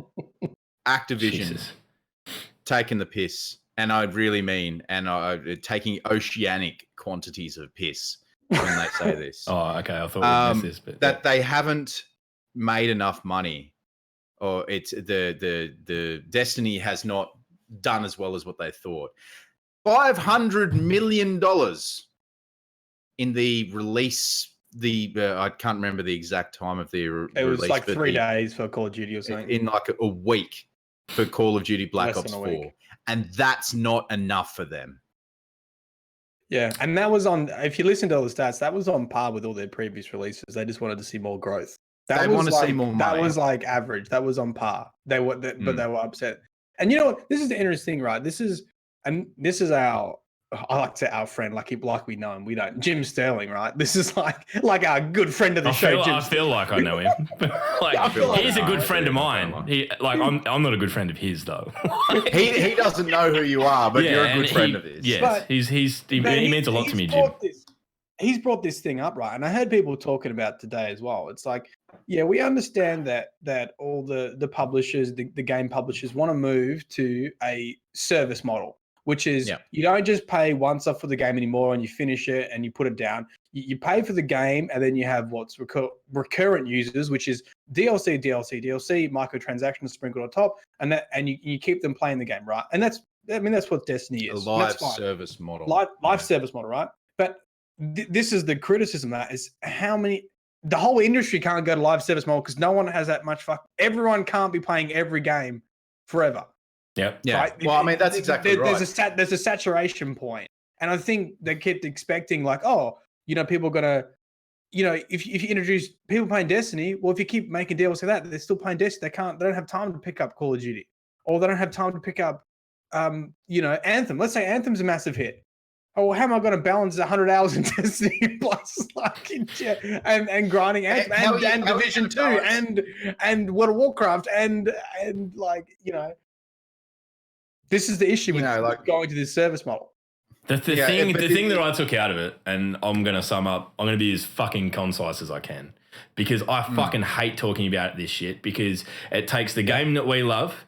Activision taking the piss, and I really mean, taking oceanic quantities of piss when they say this. Oh, okay. I thought we missed this, but that they haven't made enough money, or it's the Destiny has not done as well as what they thought. $500 million in the release I can't remember the exact time of the It was release. like 3 days for Call of Duty or something. In like a week for Call of Duty Black Less Ops than a 4. week. And that's not enough for them. Yeah, and that was on. If you listen to all the stats, that was on par with all their previous releases. They just wanted to see more growth. They want to see more money. That was like average. That was on par. But they were upset. And you know what? This is the interesting thing, right? This is our. I like to say our friend, like we know him. We don't. Jim Sterling, right? This is like our good friend of the show. I feel like I know him. He's a good friend of mine. I'm not a good friend of his though. he doesn't know who you are, but you're a good friend of his. Yes, but, he means a lot to me, Jim. He's brought this thing up, right? And I heard people talking about today as well. It's like, yeah, we understand that all the publishers, the game publishers, want to move to a service model, which is you don't just pay once off for the game anymore and you finish it and you put it down. You pay for the game and then you have what's recurrent users, which is DLC, microtransactions sprinkled on top, and you keep them playing the game, right? And that's what Destiny is. A live service model. Live service model, right? But this is the criticism that is the whole industry can't go to live service model because no one has that much everyone can't be playing every game forever. Yep. Yeah. Right? Well, I mean, that's exactly right. There's a saturation point. And I think they kept expecting like, oh, people are going to, if you introduce people playing Destiny, well, if you keep making deals like that, they're still playing Destiny. They don't have time to pick up Call of Duty, or they don't have time to pick up, Anthem. Let's say Anthem's a massive hit. Oh, well, how am I going to balance 100 hours in Destiny plus and grinding and Division 2 and World of Warcraft and this is the issue with going to this service model. The thing that I took out of it, and I'm going to sum up, I'm going to be as fucking concise as I can, because I fucking hate talking about this shit, because it takes the game that we love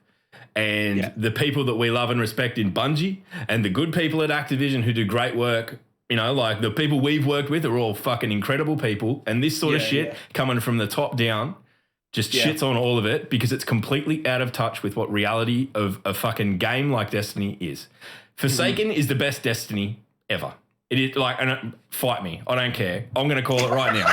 and the people that we love and respect in Bungie and the good people at Activision who do great work, like the people we've worked with are all fucking incredible people, and this sort of shit coming from the top down just shits on all of it because it's completely out of touch with what reality of a fucking game like Destiny is. Forsaken is the best Destiny ever. It is fight me. I don't care. I'm going to call it right now.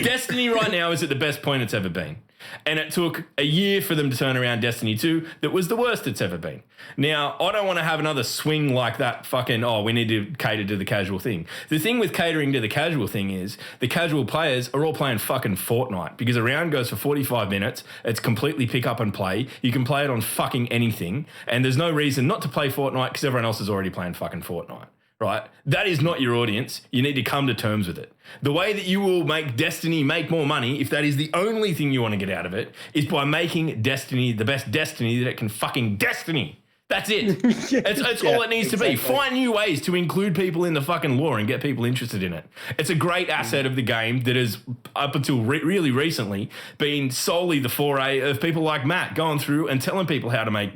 Destiny right now is at the best point it's ever been. And it took a year for them to turn around Destiny 2 that was the worst it's ever been. Now, I don't want to have another swing like that fucking, we need to cater to the casual thing. The thing with catering to the casual thing is the casual players are all playing fucking Fortnite because a round goes for 45 minutes. It's completely pick up and play. You can play it on fucking anything. And there's no reason not to play Fortnite because everyone else is already playing fucking Fortnite. Right? That is not your audience. You need to come to terms with it. The way that you will make Destiny make more money, if that is the only thing you want to get out of it, is by making Destiny the best Destiny that it can fucking Destiny. That's it. It's all it needs to be. Find new ways to include people in the fucking lore and get people interested in it. It's a great asset of the game that has, up until really recently, been solely the foray of people like Matt going through and telling people how to make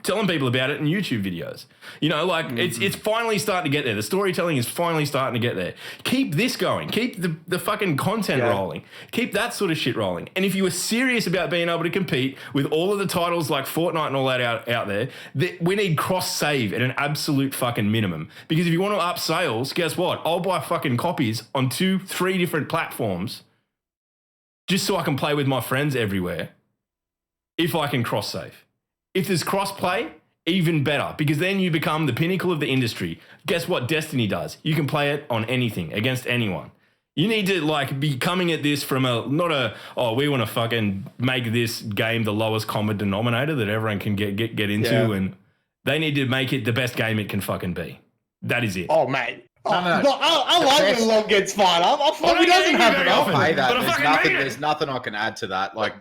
telling people about it in YouTube videos. It's finally starting to get there. The storytelling is finally starting to get there. Keep this going. Keep the fucking content rolling. Keep that sort of shit rolling. And if you were serious about being able to compete with all of the titles like Fortnite and all that out there, we need cross-save at an absolute fucking minimum. Because if you want to up sales, guess what? I'll buy fucking copies on 2-3 different platforms just so I can play with my friends everywhere if I can cross-save. If there's cross-play, even better, because then you become the pinnacle of the industry. Guess what Destiny does? You can play it on anything, against anyone. You need to be coming at this from we want to fucking make this game the lowest common denominator that everyone can get into, and they need to make it the best game it can fucking be. That is it. Oh, mate. I like when Long gets fired up. I thought he doesn't have it. I'll pay that. There's nothing I can add to that. Like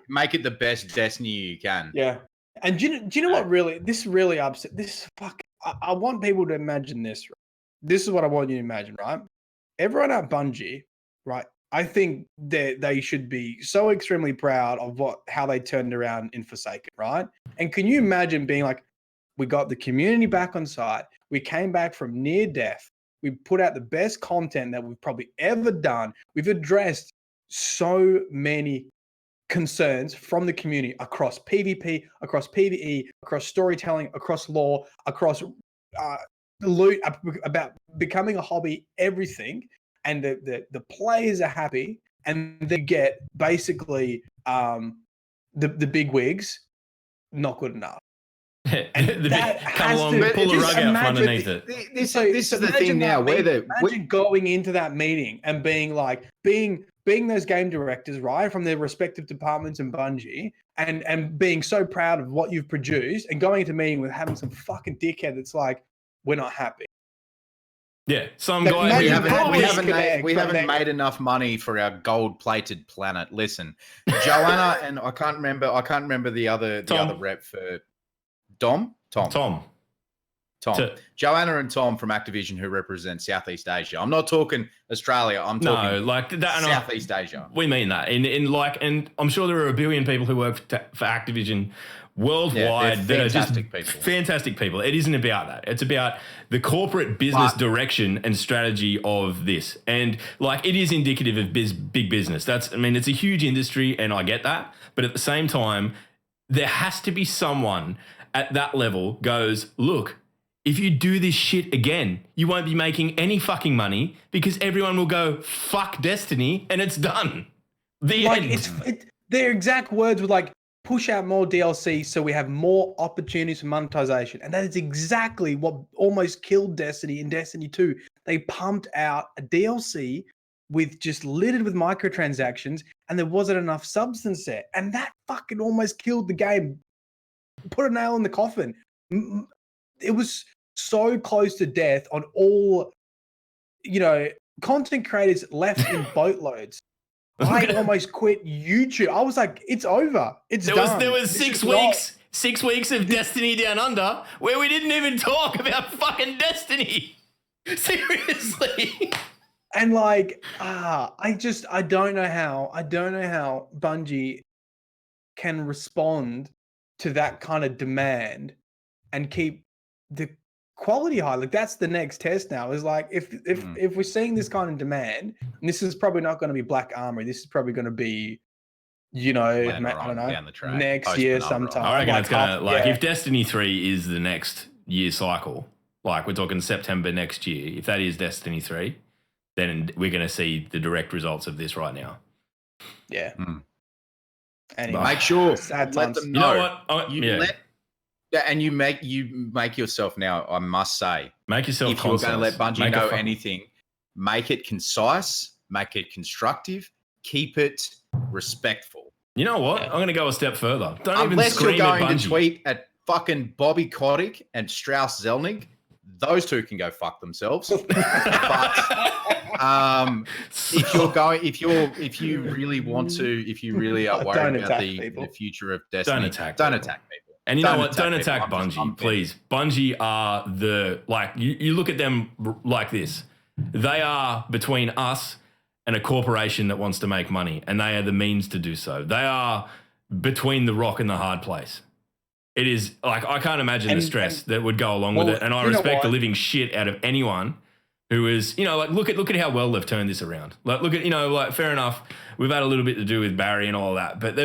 make it the best Destiny you can. Yeah. And do you know what this really upset? I want people to imagine this. This is what I want you to imagine, right? Everyone at Bungie, right? I think that they should be so extremely proud of how they turned around in Forsaken, right? And can you imagine being like, we got the community back on site. We came back from near death. We put out the best content that we've probably ever done. We've addressed so many concerns from the community across PvP, across PvE, across storytelling, across lore, across loot, about becoming a hobby, everything. and the players are happy, and they get basically the big wigs, not good enough. And that come has along, to pull the rug out from underneath it. This is the thing now. Imagine going into that meeting and being like, being those game directors, right, from their respective departments in Bungie, and being so proud of what you've produced, and going into a meeting with having some fucking dickhead that's like, we're not happy. Yeah, some Like, guy. We haven't made enough money for our gold-plated planet. Listen, Joanna and I can't remember the other rep for Tom. Joanna and Tom from Activision, who represent Southeast Asia. I'm not talking Australia. I'm talking Southeast Asia. We mean that. And I'm sure there are a billion people who work for Activision worldwide that are just fantastic people. It isn't about that. It's about the corporate business direction and strategy of this. And like, it is indicative of big business. It's a huge industry, and I get that. But at the same time, there has to be someone at that level goes, look, if you do this shit again, you won't be making any fucking money because everyone will go, fuck Destiny, and it's done. The end. Their exact words were like, push out more DLC so we have more opportunities for monetization. And that is exactly what almost killed Destiny in Destiny 2. They pumped out a DLC with just littered with microtransactions, and there wasn't enough substance there. And that fucking almost killed the game. Put a nail in the coffin. It was so close to death on all, content creators left in boatloads. I almost quit YouTube. I was like, it's over. Done. There was 6 weeks of Destiny Down Under where we didn't even talk about fucking Destiny. Seriously. And like, I don't know how Bungie can respond to that kind of demand and keep the quality high. Like, that's the next test now, is like, if we're seeing this kind of demand, and this is probably not going to be Black Armory, this is probably going to be, I don't know, next year sometime. I reckon it's going to, if Destiny 3 is the next year cycle, like we're talking September next year, if that is Destiny 3, then we're going to see the direct results of this right now. Yeah. Anyway, make sure let them know. You know what? You make yourself now. I must say, make yourself. If you're going to let Bungie know anything, make it concise, make it constructive, keep it respectful. You know what? I'm going to go a step further. Unless you're going to tweet at fucking Bobby Kotick and Strauss Zelnick, those two can go fuck themselves. But if you really are worried about the future of Destiny, don't attack people. And you know what? Don't attack Bungie, please. Bungie are you look at them like this. They are between us and a corporation that wants to make money, and they are the means to do so. They are between the rock and the hard place. It is like, I can't imagine the stress that would go along with it. And I respect the living shit out of anyone who is, look at how well they've turned this around. Like, look at, fair enough, we've had a little bit to do with Barry and all that, but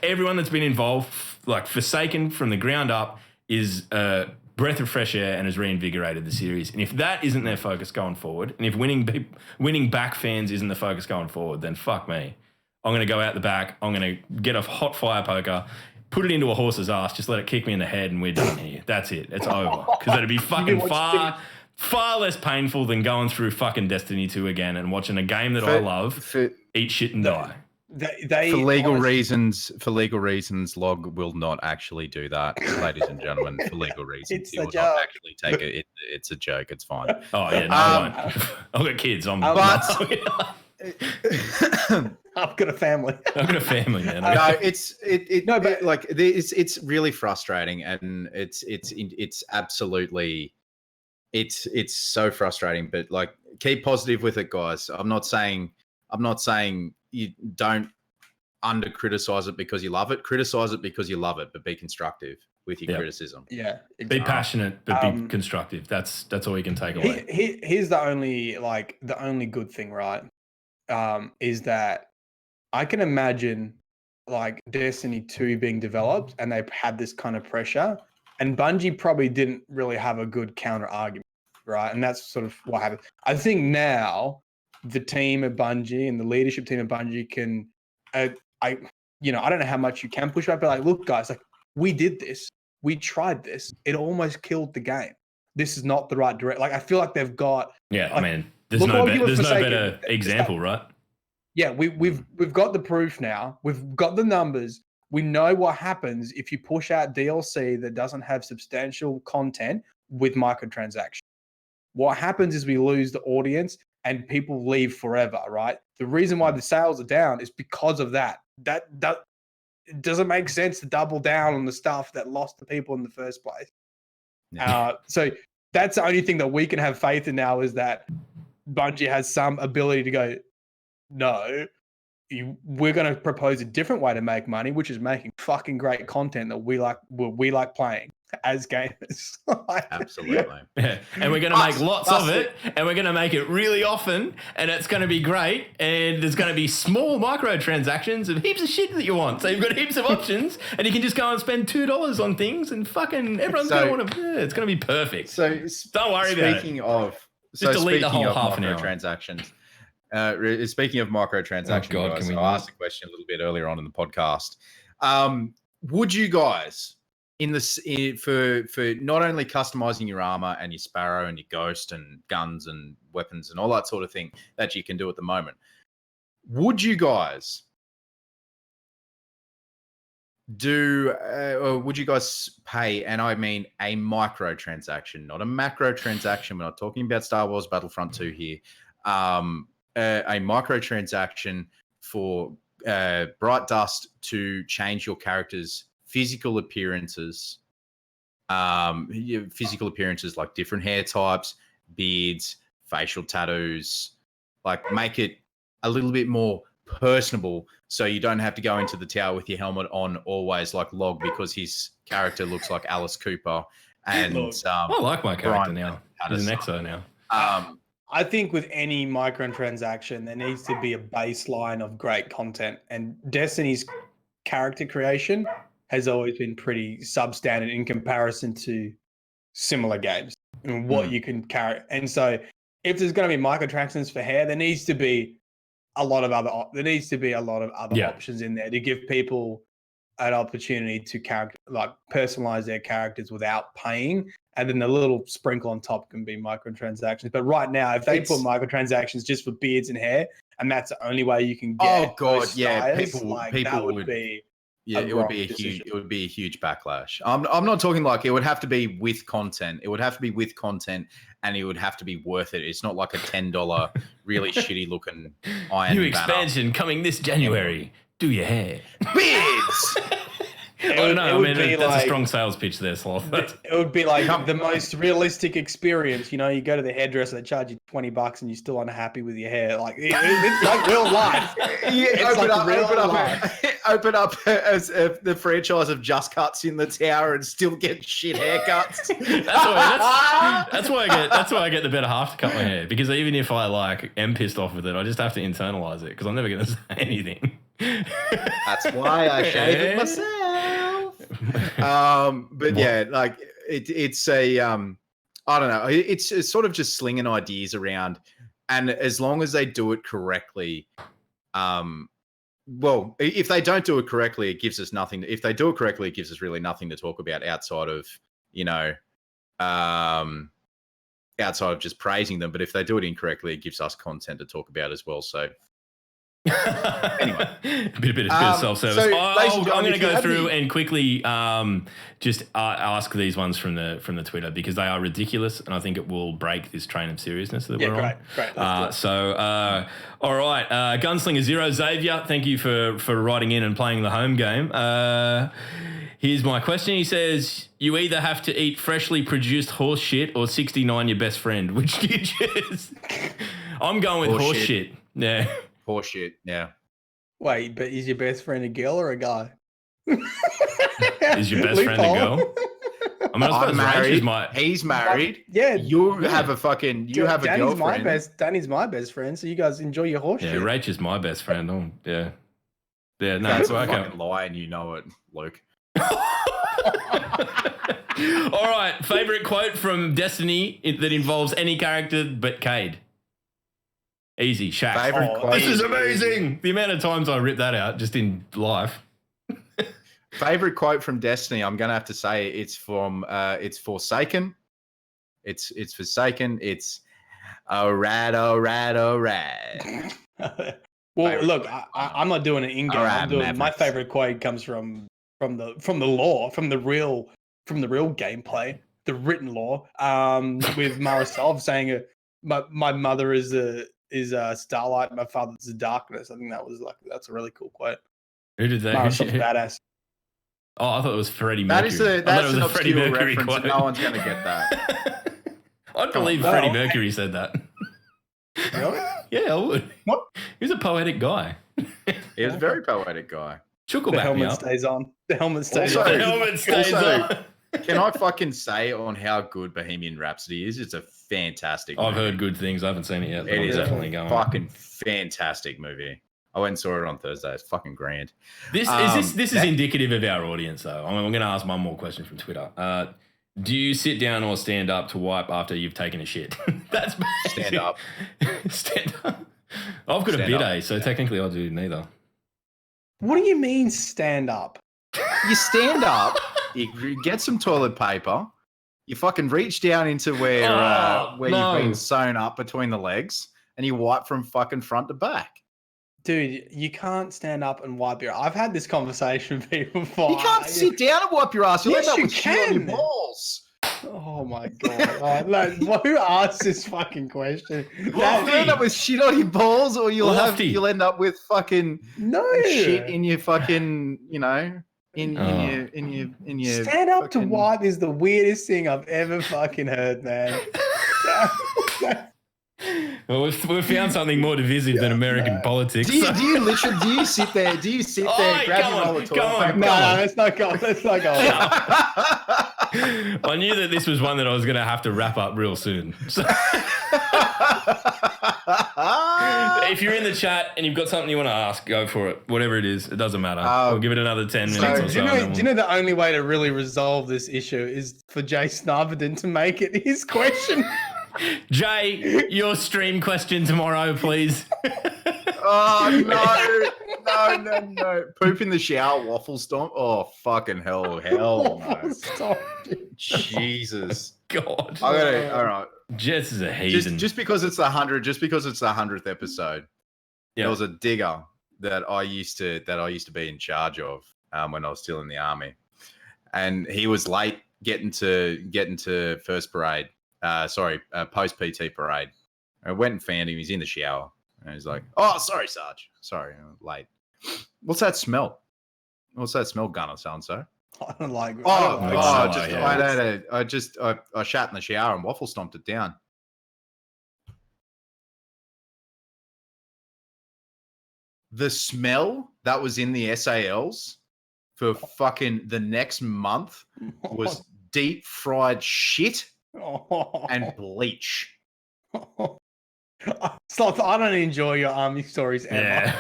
everyone that's been involved, like Forsaken from the ground up, is a breath of fresh air and has reinvigorated the series. And if that isn't their focus going forward, and if winning back fans isn't the focus going forward, then fuck me. I'm going to go out the back. I'm going to get a hot fire poker, put it into a horse's ass, just let it kick me in the head, and we're done here. That's it. It's over. Because it'd be fucking far less painful than going through fucking Destiny 2 again and watching a game that I love eat shit and die. For legal reasons, Log will not actually do that, ladies and gentlemen. For legal reasons, he will not actually take it. It's a joke. It's fine. Oh yeah, no, I won't. I've got kids. I've got a family. Man. No, it's really frustrating, and it's absolutely, it's so frustrating. But like, keep positive with it, guys. I'm not saying you don't under criticize it because you love it. Criticize it because you love it, but be constructive with your criticism. Yeah, exactly. Be passionate, but be constructive. That's all you can take away. Here's the only good thing, right? Is that I can imagine like Destiny 2 being developed, and they've had this kind of pressure, and Bungie probably didn't really have a good counter argument, right? And that's sort of what happened. I think now the team at Bungie and the leadership team at Bungie can, I don't know how much you can push back, but like, look, guys, like we did this, we tried this, it almost killed the game. This is not the right direction. Like I feel like they've got. Yeah, like, man. There's no better example, right? Yeah, we've got the proof now. We've got the numbers. We know what happens if you push out DLC that doesn't have substantial content with microtransactions. What happens is we lose the audience and people leave forever, right? The reason why the sales are down is because of that. That it doesn't make sense to double down on the stuff that lost the people in the first place. Yeah. So that's the only thing that we can have faith in now is that Bungie has some ability to go, no, we're going to propose a different way to make money, which is making fucking great content that we like playing as gamers. Absolutely. Yeah. And we're going to make lots of it, and we're going to make it really often, and it's going to be great, and there's going to be small microtransactions of heaps of shit that you want. So you've got heaps of options, and you can just go and spend $2 on things, and fucking everyone's going to want to. It's going to be perfect. So don't worry about it. Speaking of microtransactions. Speaking of microtransactions, guys, I asked a question a little bit earlier on in the podcast. Would you guys, for not only customizing your armor and your sparrow and your ghost and guns and weapons and all that sort of thing that you can do at the moment, would you guys would you guys pay, and I mean a microtransaction, not a macro transaction, we're not talking about Star Wars Battlefront 2 here, a microtransaction for Bright Dust to change your character's physical appearances, like different hair types, beards, facial tattoos, like make it a little bit more personable, so you don't have to go into the tower with your helmet on always like Log, because his character looks like Alice Cooper. And I like my character now. He's an EXO now. I think with any microtransaction, there needs to be a baseline of great content. And Destiny's character creation has always been pretty substandard in comparison to similar games and what you can carry. And so if there's going to be microtransactions for hair, there needs to be a lot of other options in there to give people an opportunity to personalize their characters without paying, and then the little sprinkle on top can be microtransactions. But right now, if they put microtransactions just for beards and hair, and that's the only way you can get people would be. Yeah, it would be a huge backlash. I'm not talking like it would have to be with content. It would have to be with content, and it would have to be worth it. It's not like a $10 really shitty looking iron new expansion coming this January. Do your hair. Beards! That's a strong sales pitch there, Sloth. It would be like the most realistic experience. You know, you go to the hairdresser, they charge you $20 and you're still unhappy with your hair. Like, it's like real life. Open up as the franchise of Just Cuts in the tower and still get shit haircuts. That's why I get the better half to cut my hair, because even if I am pissed off with it, I just have to internalize it, because I'm never going to say anything. That's why I shave it myself. But yeah, like it's a I don't know. It's sort of just slinging ideas around, and as long as they do it correctly, well, if they don't do it correctly, it gives us nothing. If they do it correctly, it gives us really nothing to talk about outside of outside of just praising them. But if they do it incorrectly, it gives us content to talk about as well. So. Anyway, a bit of self-service. So, I'm going to go through and quickly just ask these ones from the Twitter, because they are ridiculous, and I think it will break this train of seriousness that we're on. Great. All right, Gunslinger Zero Xavier, thank you for writing in and playing the home game. Here's my question. He says, you either have to eat freshly produced horse shit or 69 your best friend. Which do you choose? I'm going with horse shit. Yeah. Horseshit, yeah. Wait, but is your best friend a girl or a guy? Is your best friend a girl? I mean, I'm married. He's married. Yeah. You have a girlfriend. Danny's my best friend, so you guys enjoy your horse shit. Yeah, Rach is my best friend. Oh, yeah. Yeah, no, that's a fucking lie, and you know it, Luke. All right, favorite quote from Destiny that involves any character but Cade. Easy, Shaq. Favorite quote. This is amazing. The amount of times I ripped that out just in life. Favorite quote from Destiny. I'm gonna have to say it's from it's Forsaken. It's Forsaken. It's alright. Well, look, I'm not doing it in game. Alright, My favorite quote comes from the lore, from the real gameplay, the written lore. With Marasov saying, "My mother is starlight, my father's the darkness." I think that's a really cool quote. Who did that? Marasov's badass. Oh, I thought it was Freddie Mercury. That's an Freddie obscure Mercury reference. quote. No one's gonna get that. I'd believe Freddie Mercury said that. Really? Yeah, I would. What? He was a poetic guy. He was a very poetic guy. Chuckle The back me helmet up. stays on. The helmet stays Also- on. The helmet stays on. Can I fucking say on how good Bohemian Rhapsody is? It's a fantastic I've movie. heard good things. I haven't seen it yet. But It I'm is definitely a going. fucking fantastic movie. I went and saw it on Thursday. It's fucking grand. This is indicative of our audience, though. I'm going to ask one more question from Twitter. Do you sit down or stand up to wipe after you've taken a shit? That's basic. Stand up. Stand up. I've got a bidet, so technically I do neither. What do you mean stand up? You stand up, you get some toilet paper, you fucking reach down into where you've been sewn up between the legs, and you wipe from fucking front to back. Dude, you can't stand up and wipe your... I've had this conversation with people before. You can't sit down and wipe your ass. You'll Yes, end up you with shit on your can. balls. Oh my god! Who asked this fucking question? You'll end up with shit on your balls, or you'll end up with fucking shit in your fucking, in your. Stand up to fucking- wipe is the weirdest thing I've ever fucking heard, man. Well, we've found something more divisive than American politics. Do you literally? Do you sit there? Grab your roll of toilet paper? No, let's not go. Let's not go. I knew that this was one that I was going to have to wrap up real soon. So if you're in the chat and you've got something you want to ask, go for it. Whatever it is, it doesn't matter. We'll give it another 10 minutes or so. Do you know the only way to really resolve this issue is for Jay Snarvenden to make it his question? Jay, your stream question tomorrow, please. Oh, no. Poop in the shower, waffle stomp. Oh, fucking hell no. Stop. Jesus. God. All right. Jess is a heathen. Just because it's the 100th episode. Yeah. There was a digger that I used to be in charge of when I was still in the army. And he was late getting to first parade. Post PT parade. I went and found him. He's in the shower. And he's like, "Oh, sorry, Sarge. Sorry, I'm late. What's that smell? What's that smell, Gunner so-and-so?" I don't like. I shat in the shower and waffle stomped it down. The smell that was in the SALs for fucking the next month was deep fried shit and bleach. Sloth, I don't enjoy your army stories ever. Yeah.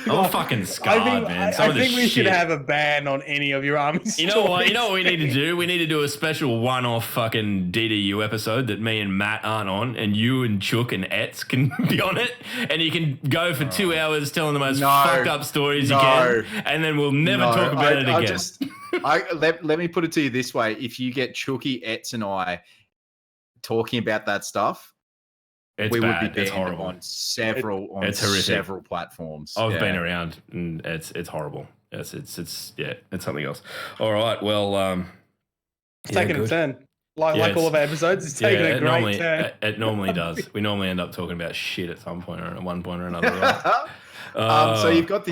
I'm fucking scarred, man. I think we should have a ban on any of your army stories. You know what we need to do? We need to do a special one-off fucking DDU episode that me and Matt aren't on, and you and Chook and Etz can be on it, and you can go for 2 hours telling the most fucked up stories you can, and then we'll never talk about it again. Let me put it to you this way. If you get Chooky, Etz, and I talking about that stuff, it's we bad. would be It's banned horrible. on several platforms. I've been around, and it's horrible. Yes, it's something else. All right, well, it's taking a turn. Like all of our episodes, it's taking a great turn. It normally does. We normally end up talking about shit at some point or at one point or another. Right? So we've got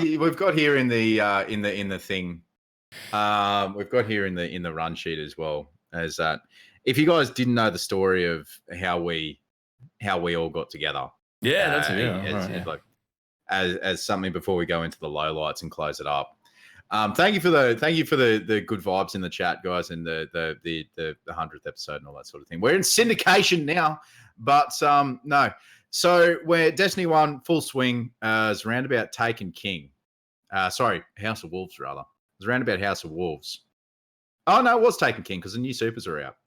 here in the thing. We've got here in the run sheet as well as that. If you guys didn't know the story of how we all got together, that's it. Like as something before we go into the lowlights and close it up. Thank you for the good vibes in the chat, guys, and the 100th episode and all that sort of thing. We're in syndication now, but no. So we're Destiny 1 full swing. It's around about Taken King. House of Wolves rather. It's around about House of Wolves. Oh no, it was Taken King because the new supers are out.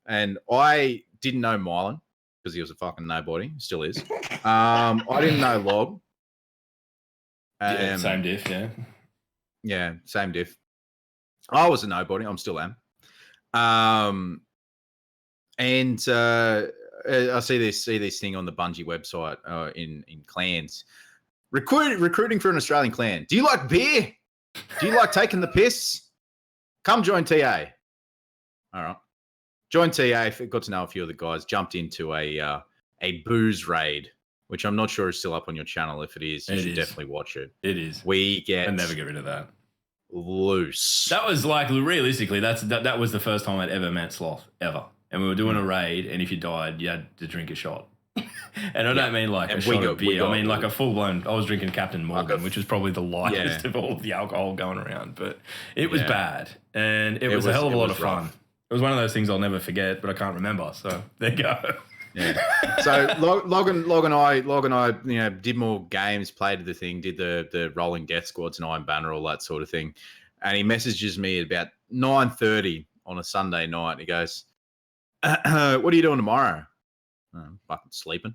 And I didn't know Mylan. because he was a fucking nobody. Still is. I didn't know Log. Yeah, same diff, yeah. Yeah, same diff. I was a nobody. I'm still am. And I see this thing on the Bungie website in clans. Recruiting for an Australian clan. Do you like beer? Do you like taking the piss? Come join TA. All right. Join TA. Got to know a few of the guys. Jumped into a booze raid, which I'm not sure is still up on your channel. If it is, you should definitely watch it. It is. I'd never get rid of that. Loose. That was like, realistically, that was the first time I'd ever met Sloth, ever. And we were doing a raid, and if you died, you had to drink a shot. And I don't mean like a shot of beer. I mean like a full-blown... I was drinking Captain Morgan, which was probably the lightest of all of the alcohol going around. But it was bad. And it was a hell of a lot of fun. It was one of those things I'll never forget, but I can't remember. So there you go. Yeah. So Log and I, did more games, played the thing, did the rolling death squads and Iron Banner, all that sort of thing. And he messages me at about 9:30 on a Sunday night. He goes, "What are you doing tomorrow?" I'm fucking sleeping.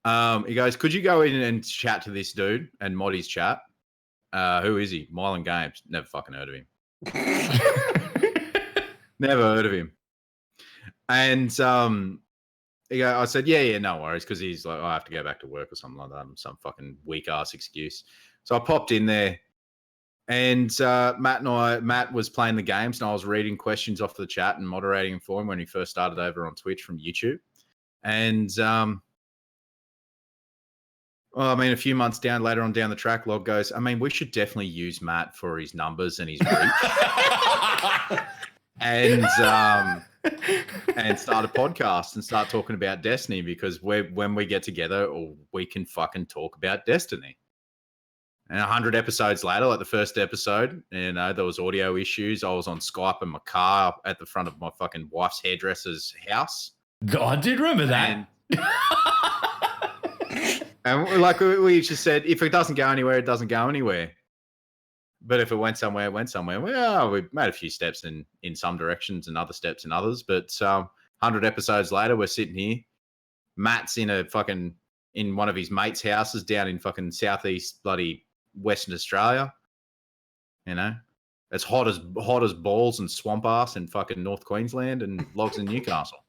He goes, "Could you go in and chat to this dude and mod his chat? Who is he? Mylan Games." Never fucking heard of him. Never heard of him. And I said, yeah, no worries, because he's like, I have to go back to work or something like that, some fucking weak ass excuse. So I popped in there, and Matt was playing the games, and I was reading questions off the chat and moderating them for him when he first started over on Twitch from YouTube. And a few months later on down the track, Log goes, we should definitely use Matt for his numbers and his reach. And start a podcast and start talking about Destiny, because when we get together, we can fucking talk about Destiny. And 100 episodes later, like the first episode, there was audio issues. I was on Skype in my car at the front of my fucking wife's hairdresser's house. I did remember that. And like we just said, if it doesn't go anywhere, it doesn't go anywhere. But if it went somewhere, it went somewhere. Well, we made a few steps in some directions and other steps in others. But 100 episodes later, we're sitting here. Matt's in one of his mates' houses down in fucking southeast bloody Western Australia. It's hot as balls and swamp ass in fucking North Queensland, and Logs in Newcastle.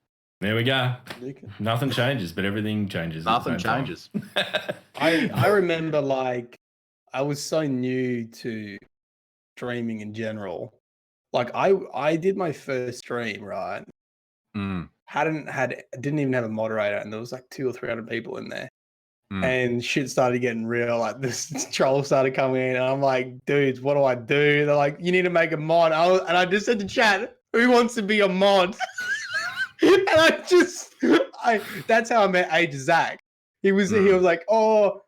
There we go. Nothing changes, but everything changes. Nothing changes. I remember, like, I was so new to streaming in general. Like, I did my first stream, right? Didn't even have a moderator, and there was like 200 or 300 people in there. And shit started getting real. Like, this troll started coming in, and I'm like, dudes, what do I do? They're like, you need to make a mod. And I just said to chat, who wants to be a mod? And that's how I met Age Zach. He was like, oh,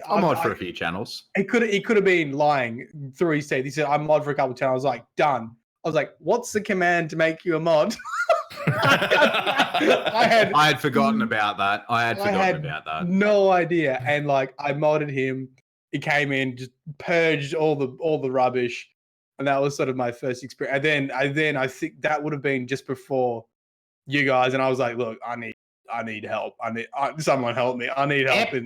I'm mod for a few channels. He could have been lying through his teeth. He said, I'm mod for a couple of channels. I was like, done. I was like, what's the command to make you a mod? I had forgotten about that. I had no idea. And like, I modded him. He came in, just purged all the rubbish. And that was sort of my first experience. And then I think that would have been just before you guys. And I was like, look, I need help. Someone help me. I need help. I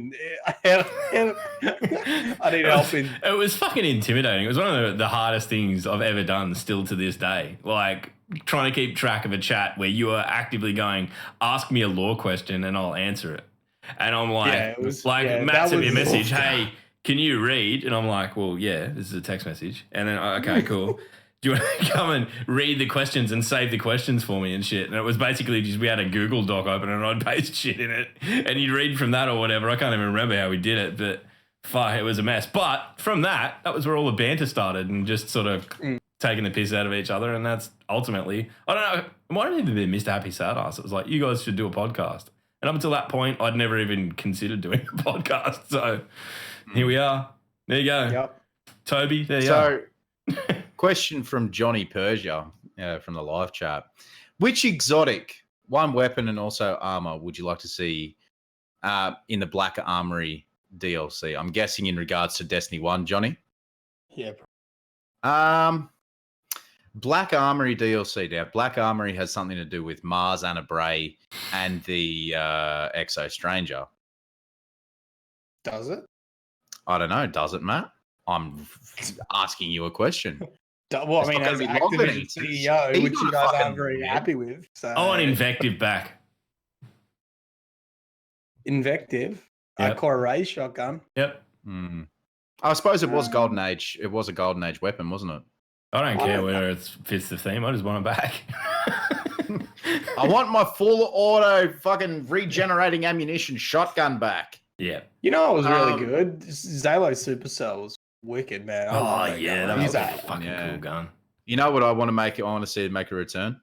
need help. It was fucking intimidating. It was one of the hardest things I've ever done still to this day. Like, trying to keep track of a chat where you are actively going, ask me a lore question and I'll answer it. And I'm like, Matt sent me a message, hey, can you read? And I'm like, well, yeah, this is a text message. And then, okay, cool. Do you want to come and read the questions and save the questions for me and shit? And it was basically just, we had a Google Doc open and I'd paste shit in it and you'd read from that or whatever. I can't even remember how we did it, but fuck, it was a mess. But from that was where all the banter started and just sort of taking the piss out of each other. And that's ultimately, I don't know, it might have even been Mr. Happy Sad Ass. It was like, you guys should do a podcast. And up until that point, I'd never even considered doing a podcast. So here we are. There you go. Yep. Toby, there you are. Question from Johnny Persia from the live chat. Which exotic, one weapon and also armor, would you like to see in the Black Armory DLC? I'm guessing in regards to Destiny 1, Johnny? Yeah. Black Armory DLC. Now, Black Armory has something to do with Mars, Anna Bray, and the Exo Stranger. Does it? I don't know. Does it, Matt? I'm asking you a question. Well, It's I mean, not as gonna be longer than Activision it CEO, is. which He's you not a guys fucking aren't very nerd. happy with. So I want invective back. Invective, Yep. a Core Ray shotgun. Yep. I suppose it was Golden Age. It was a Golden Age weapon, wasn't it? I don't care whether it fits the theme. I just want it back. I want my full auto fucking regenerating ammunition shotgun back. Yeah. You know, it was really good. Zalo Supercell was wicked, man. I love that yeah, gun. that was a He's fucking cool gun. You know what I want to make? I want to see it make a return.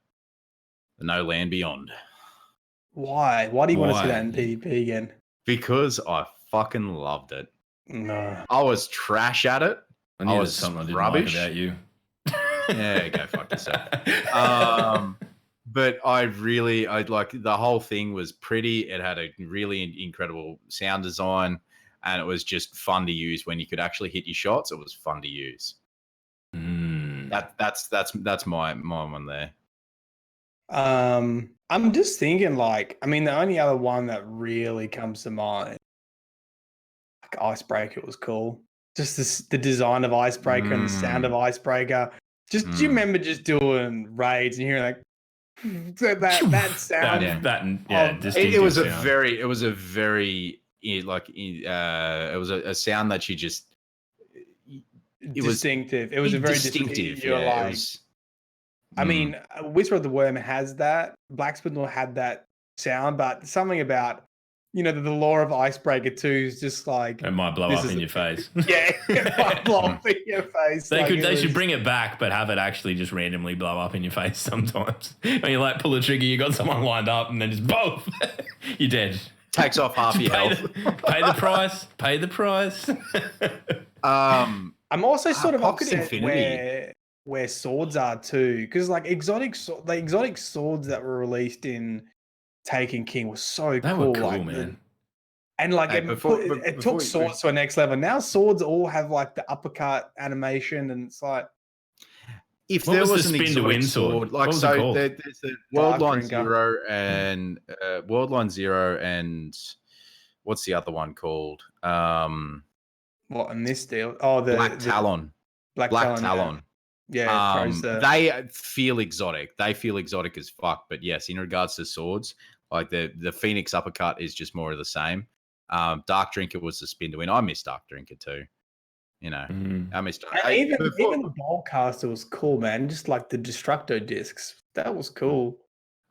The No Land Beyond. Why? Why do you want to see Why? that in PvP again? Because I fucking loved it. No. I was trash at it. I knew I there's was something I didn't rubbish. like about you. Yeah, go fuck yourself. But I like the whole thing was pretty. It had a really incredible sound design, and it was just fun to use when you could actually hit your shots. It was fun to use. That's my one there. I'm just thinking, like, I mean, the only other one that really comes to mind, like Icebreaker was cool. Just the design of Icebreaker and the sound of Icebreaker. Do you remember just doing raids and hearing like that sound? It was a very it was a sound that you just distinctive. It was a very distinctive. Yeah, I mean, Whisper of the Worm has that. Black Spindle had that sound, but something about the lore of Icebreaker 2 is just like it might blow up in your face. Yeah, it might blow up in your face. They should bring it back, but have it actually just randomly blow up in your face sometimes. When you like pull a trigger, you got someone lined up, and then just boom, you're dead. Takes off half your health. Pay the price. Pay the price. I'm also sort of Pocket upset Infinity. where swords are too, because like the exotic swords that were released in Taken King was so They cool. were cool, like, man. And like Hey, it took swords to a next level. Now swords all have like the uppercut animation, and it's like if what there was was the an spin to win sword? like What was it called? there's the Worldline Drinker. Zero and Worldline Zero and what's the other one called? what in this deal? Oh, the Black Talon. Black Talon. Yeah, they feel exotic. They feel exotic as fuck. But yes, in regards to swords, like the Phoenix uppercut is just more of the same. Dark Drinker was the spin to win. I miss Dark Drinker too. I missed even the Bowlcaster was cool, man. Just like the Destructo discs, that was cool.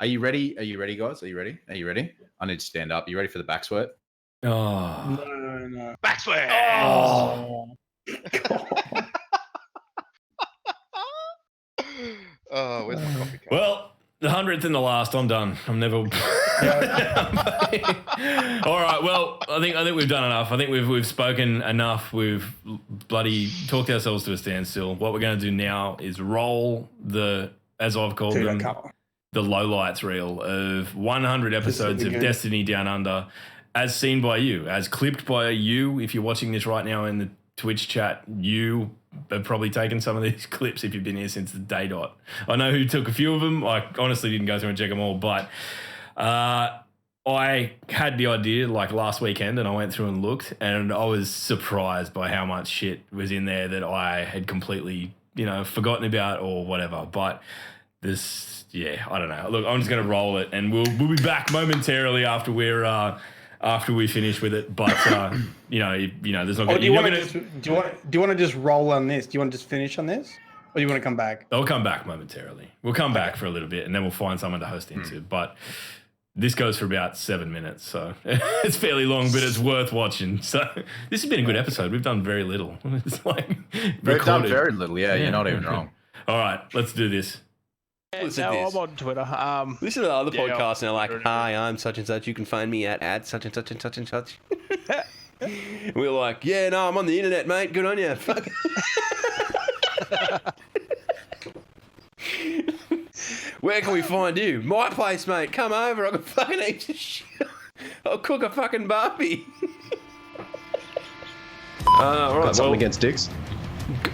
Are you ready? Are you ready, guys? Are you ready? I need to stand up. Are you ready for the back sweat? Oh, No. Back sweat. Oh. Oh, where's my coffee cup? well, the 100th and the last. I'm done. I'm never. All right. Well, I think we've done enough. I think we've spoken enough. We've bloody talked ourselves to a standstill. What we're going to do now is roll as I've called them, the lowlights reel of 100 episodes of Destiny Down Under, as seen by you, as clipped by you. If you're watching this right now in the Twitch chat, you have probably taken some of these clips if you've been here since the day dot. I know who took a few of them. I honestly didn't go through and check them all, but I had the idea like last weekend and I went through and looked, and I was surprised by how much shit was in there that I had completely, forgotten about or whatever. But this, I don't know. Look, I'm just going to roll it, and we'll be back momentarily after we finish with it. But there's not. Do you want to just roll on this? Do you want to just finish on this, or do you want to come back? I'll come back momentarily. We'll come back for a little bit, and then we'll find someone to host into. But this goes for about 7 minutes, so it's fairly long, but it's worth watching. So this has been a good episode. We've done very little. It's like We've done very little. Yeah, you're not even wrong. All right, let's do this. Listen to this. I'm on Twitter. Listen to the other podcasts and they're like, hi, I'm such and such. You can find me at such and such and such and such. And we're like, yeah, no, I'm on the internet, mate. Good on you. Fuck. Where can we find you? My place, mate. Come over. I can fucking eat your shit. I'll cook a fucking Barbie. All right, Got something against dicks?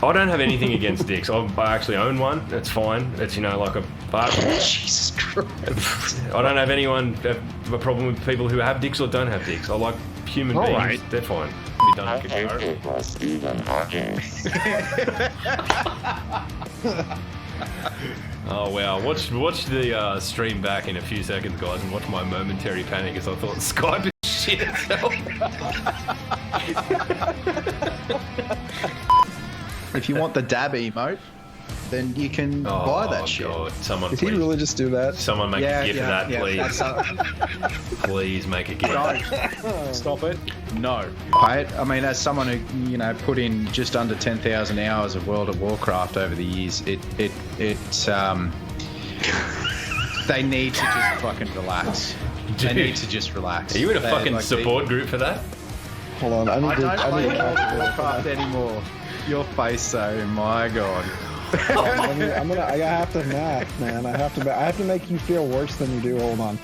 I don't have anything against dicks. I actually own one. That's fine. It's, you know, like a... But Jesus Christ. I don't have a problem with people who have dicks or don't have dicks. I like human beings. Right. They're fine. Be done with Oh wow! Watch the stream back in a few seconds, guys, and watch my momentary panic as I thought Skype is shit itself. If you want the dab emote, then you can buy that shit. God. Someone, Did please. he really just do that? Someone make a gift of that, please. Please make a gift. Stop it. No. I mean, as someone who, you know, put in just under 10,000 hours of World of Warcraft over the years, they need to just fucking relax. They need to just relax. Are you in a They're fucking like support group for that? Hold on, I I need don't to play catch World a of bit. Warcraft anymore. Your face, though, my god. I have to math, man. I have to make you feel worse than you do. Hold on.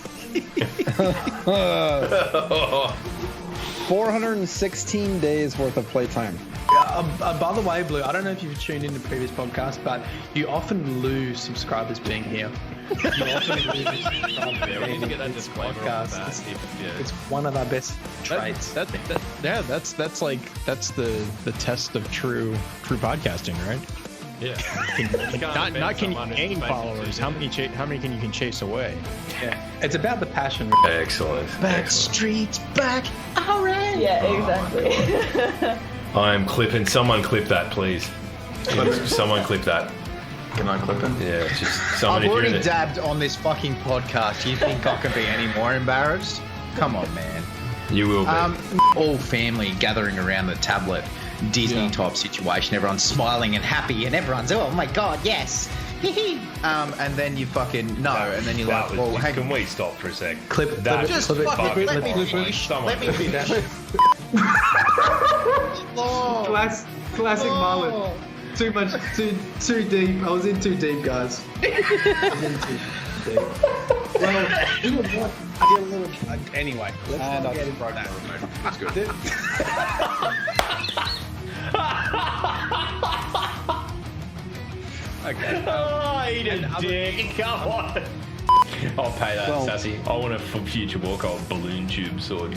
416 days worth of playtime. By the way, Blue, I don't know if you've tuned into previous podcasts, but you often lose subscribers being here. You often lose subscribers Yeah, we need to get that disclaimer off the bat. It's one of our best traits. That's the test of true podcasting, right? Yeah. Not can you gain followers? How many can you chase away? Yeah, it's about the passion. Excellent. Backstreet's back. All right. Yeah, exactly. I'm clipping. Someone clip that, please. Someone clip that. Can I clip it? Yeah, just someone. I've If you're in already it. dabbed on this fucking podcast. You think I can be any more embarrassed? Come on, man. You will be. All family gathering around the tablet, Disney type situation. Everyone's smiling and happy, and everyone's, oh my god, yes. And then you fucking and then you're like, well, hey, Can we stop for a sec? Clip That just is fucking let me horrifying. finish. Someone Let me clip it. finish. Classic Marlon. Too much, too deep. I was in too deep, guys. Well, I did a little. Anyway, let's not get into that. That's good. Okay. Oh, eat a dick. Come on. I'll pay that, Sassy. I want a future Warcraft balloon tube sword.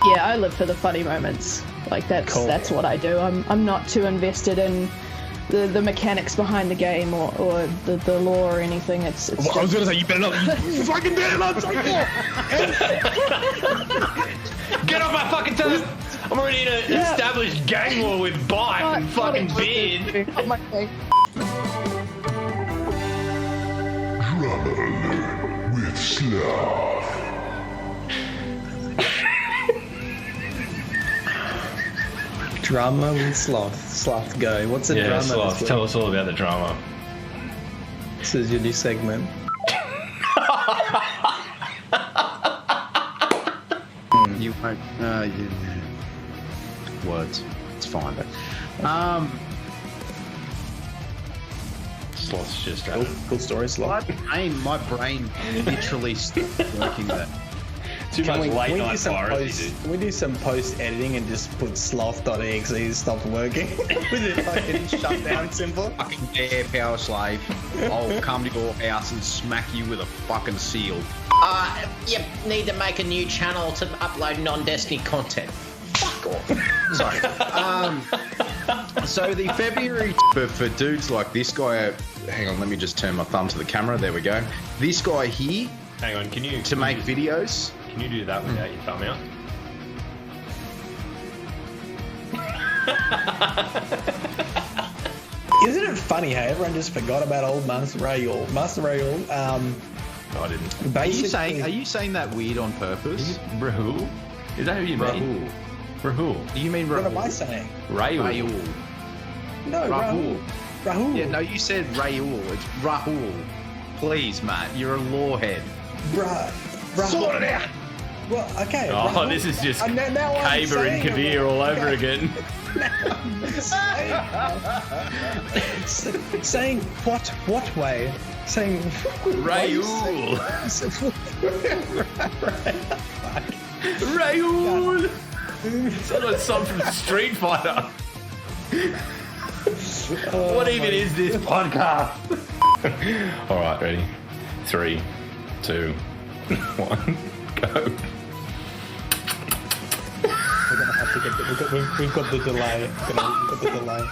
Yeah, I live for the funny moments. Like that's what I do. I'm not too invested in the mechanics behind the game or the lore or anything. It's Well, I was gonna say you better not. You fucking better not. Get off my fucking toes! I'm already in an established gang war with bike and fucking beard. With Sloth. Drama with Sloth. Sloth, go. What's the Yeah, drama? Sloth, tell us all about the drama. This is your new segment. You won't. Words. It's fine, but. Sloth's just Cool story, Sloth. My brain literally stopped working there. too much late Can night piracy, dude. Can we do some post editing and just put sloth.exe stopped working with it fucking shut down symbol? Fucking dare, power slave. I'll come to your house and smack you with a fucking seal. You need to make a new channel to upload non-Destiny content. Fuck off. Sorry. So the February for dudes like this guy. Hang on, let me just turn my thumb to the camera. There we go. This guy here Hang on, can you to make videos. Can you do that without your thumb out? Isn't it funny how everyone just forgot about old Master Raoul? Master Raoul, No, I didn't. Are you saying that weird on purpose? Rahul? Is that who you mean? Rahul. Do you mean Rahul? what am I saying? Rahul. No, Rahul. Rahul. Yeah, no, you said Raoul. It's Rahul. Please, Matt, you're a lawhead. Bruh. Sort it out. Well, okay. Oh, Rahul. this is just Now I'm Caber and saying it Kabir wrong. all over again. Saying what way? Saying Rahul. Raul! Sounds like something from Street Fighter. What even is this podcast? All right, ready? 3, 2, 1, go. We're gonna have to get. We've got the delay. We've got the delay.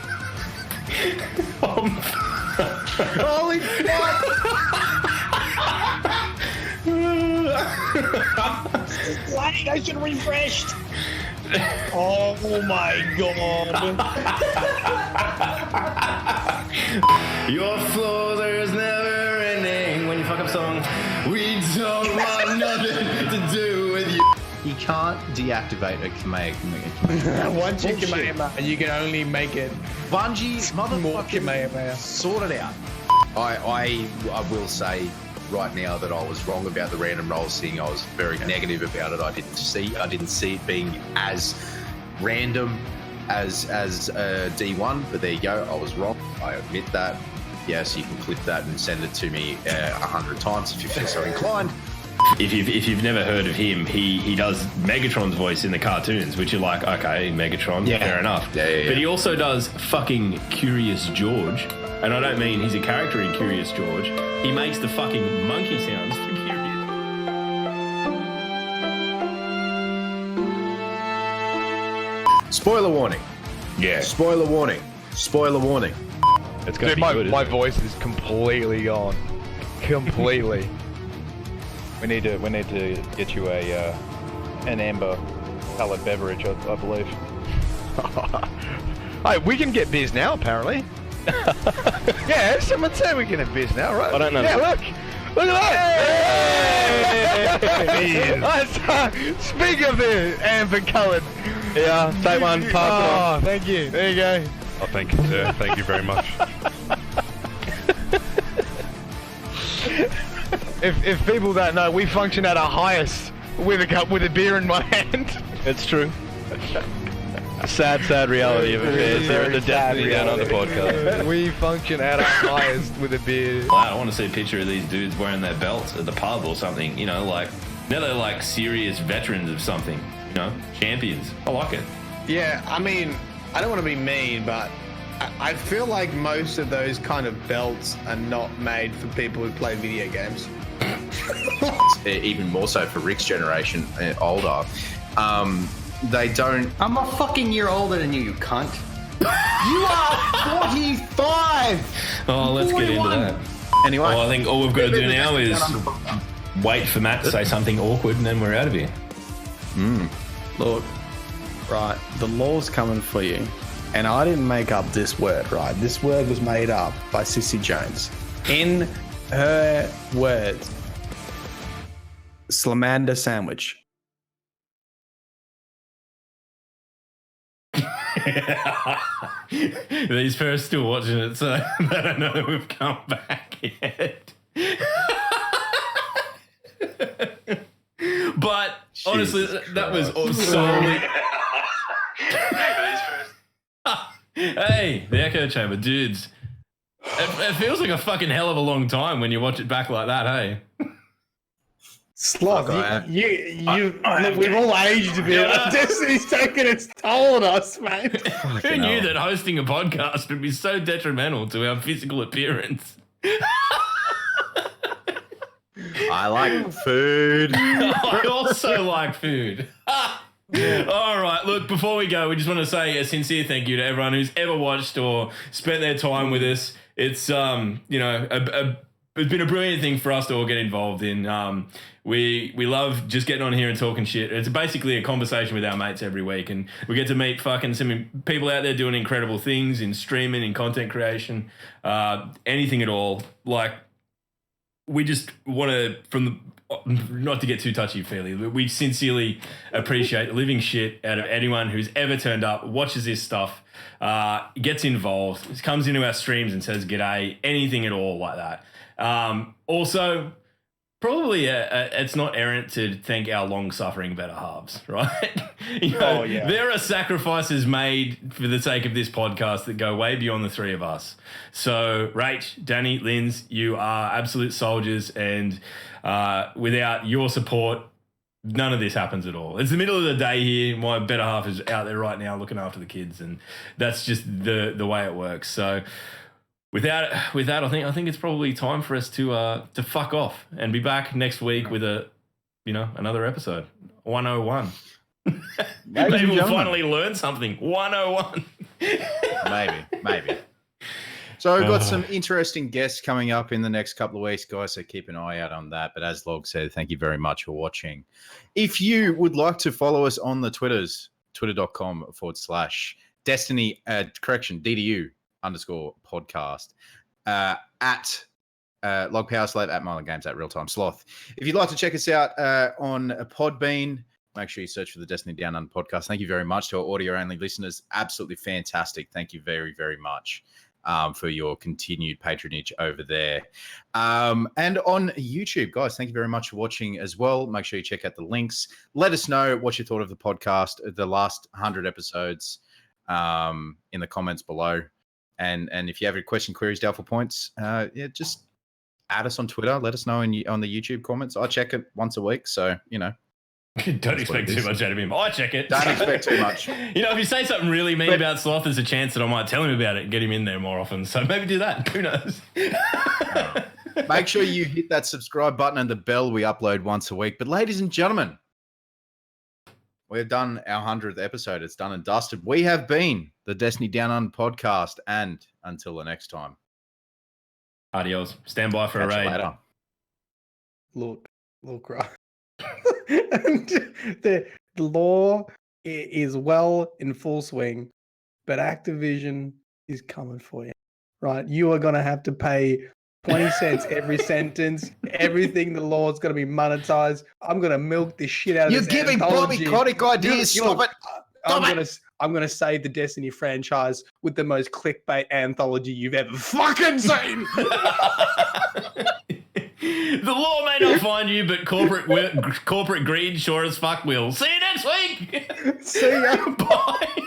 Holy fuck! Lighting, I should refreshed. Oh my god. Your flow, there's never ending. When you fuck up song, we don't want nothing to do with you. You can't deactivate a Kamehameha. Once you Kamehameha, you can only make it. Bungie, More motherfucking, Kamehameha. sort it out. I will say right now that I was wrong about the random rolls thing. I was very negative about it. I didn't see it being as random as D1, but there you go. I was wrong. I admit that. Yes, you can clip that and send it to me 100 times if you feel so inclined. If you've never heard of him, he does Megatron's voice in the cartoons, which you're like, okay, Megatron, fair enough. Yeah. But he also does fucking Curious George, and I don't mean he's a character in Curious George. He makes the fucking monkey sounds for Curious. Spoiler warning. Yeah. Spoiler warning. Spoiler warning. It's gonna Dude, be good. my voice is completely gone. Completely. We need to get you an amber coloured beverage, I believe. Hey, we can get beers now, apparently. Yeah, someone said we can have beers now, right? I don't know. Yeah, look at that! Speak of it, amber coloured. Yeah, take one, pass it on. Thank you. There you go. Oh, thank you, sir. Thank you very much. If people don't know, we function at our highest with a beer in my hand. It's true. Sad reality of affairs here at the Destiny Down Under podcast. We function at our highest with a beer. I want to see a picture of these dudes wearing their belts at the pub or something. You know, like now they're like serious veterans of something. You know, champions. I like it. Yeah, I mean, I don't want to be mean, but I feel like most of those kind of belts are not made for people who play video games. Even more so for Rick's generation, older. They don't. I'm a fucking year older than you cunt. You are 45. Oh, let's 41. Get into that. Anyway, I think all we've got to do now is wait for Matt to say something awkward, and then we're out of here. Look, right, the law's coming for you. And I didn't make up this word, right? This word was made up by Sissy Jones. In her words, Slamander sandwich. These first still watching it, so they don't know that we've come back yet. But honestly, that was solely. Hey, the echo chamber, dudes. It feels like a fucking hell of a long time when you watch it back like that, hey? Sloth, look, we've all aged a bit. Destiny's taken its toll on us, mate. Who knew that hosting a podcast would be so detrimental to our physical appearance? I like food. I also like food. All right, look, before we go, we just want to say a sincere thank you to everyone who's ever watched or spent their time with us. It's, you know, it's been a brilliant thing for us to all get involved in. We love just getting on here and talking shit. It's basically a conversation with our mates every week, and we get to meet fucking some people out there doing incredible things in streaming, in content creation, anything at all. Like, we just want to, not to get too touchy-feely, but we sincerely appreciate the living shit out of anyone who's ever turned up, watches this stuff, gets involved, comes into our streams and says g'day, anything at all like that. Also, probably it's not errant to thank our long-suffering better halves, right? You know, there are sacrifices made for the sake of this podcast that go way beyond the three of us. So, Rach, Danny, Linz, you are absolute soldiers, and without your support, none of this happens at all. It's the middle of the day here. My better half is out there right now looking after the kids, and that's just the way it works. So with that, I think it's probably time for us to fuck off and be back next week with another episode 101. Maybe we'll finally learn something. 101. Maybe. So we've got some interesting guests coming up in the next couple of weeks, guys, so keep an eye out on that. But as Log said, thank you very much for watching. If you would like to follow us on the Twitters, twitter.com/Destiny, DDU_podcast, at Log Power Slave, at Mylan Games, at Realtime Sloth. If you'd like to check us out on Podbean, make sure you search for the Destiny Down Under podcast. Thank you very much to our audio-only listeners. Absolutely fantastic. Thank you very, very much for your continued patronage over there. And on YouTube, guys, thank you very much for watching as well. Make sure you check out the links. Let us know what you thought of the podcast, the last 100 episodes, in the comments below. And if you have any question, queries, doubtful points, just add us on Twitter. Let us know on the YouTube comments. I check it once a week, so, Don't expect too much out of him. I check it. Don't expect too much. If you say something really mean about Sloth, there's a chance that I might tell him about it and get him in there more often. So maybe do that. Who knows? Make sure you hit that subscribe button and the bell. We upload once a week. But ladies and gentlemen, we've done our 100th episode. It's done and dusted. We have been the Destiny Down Under podcast. And until the next time. Adios. Stand by for a raid. Later. Look, right. the law is well in full swing, but Activision is coming for you, right? You are going to have to pay 20 cents every sentence. Everything the law is going to be monetized. I'm going to milk this shit out of this. You're giving Bobby Kotick ideas. Stop it. I'm gonna save the Destiny franchise with the most clickbait anthology you've ever fucking seen. The law may not find you, but corporate greed sure as fuck will. See you next week. See ya. Bye.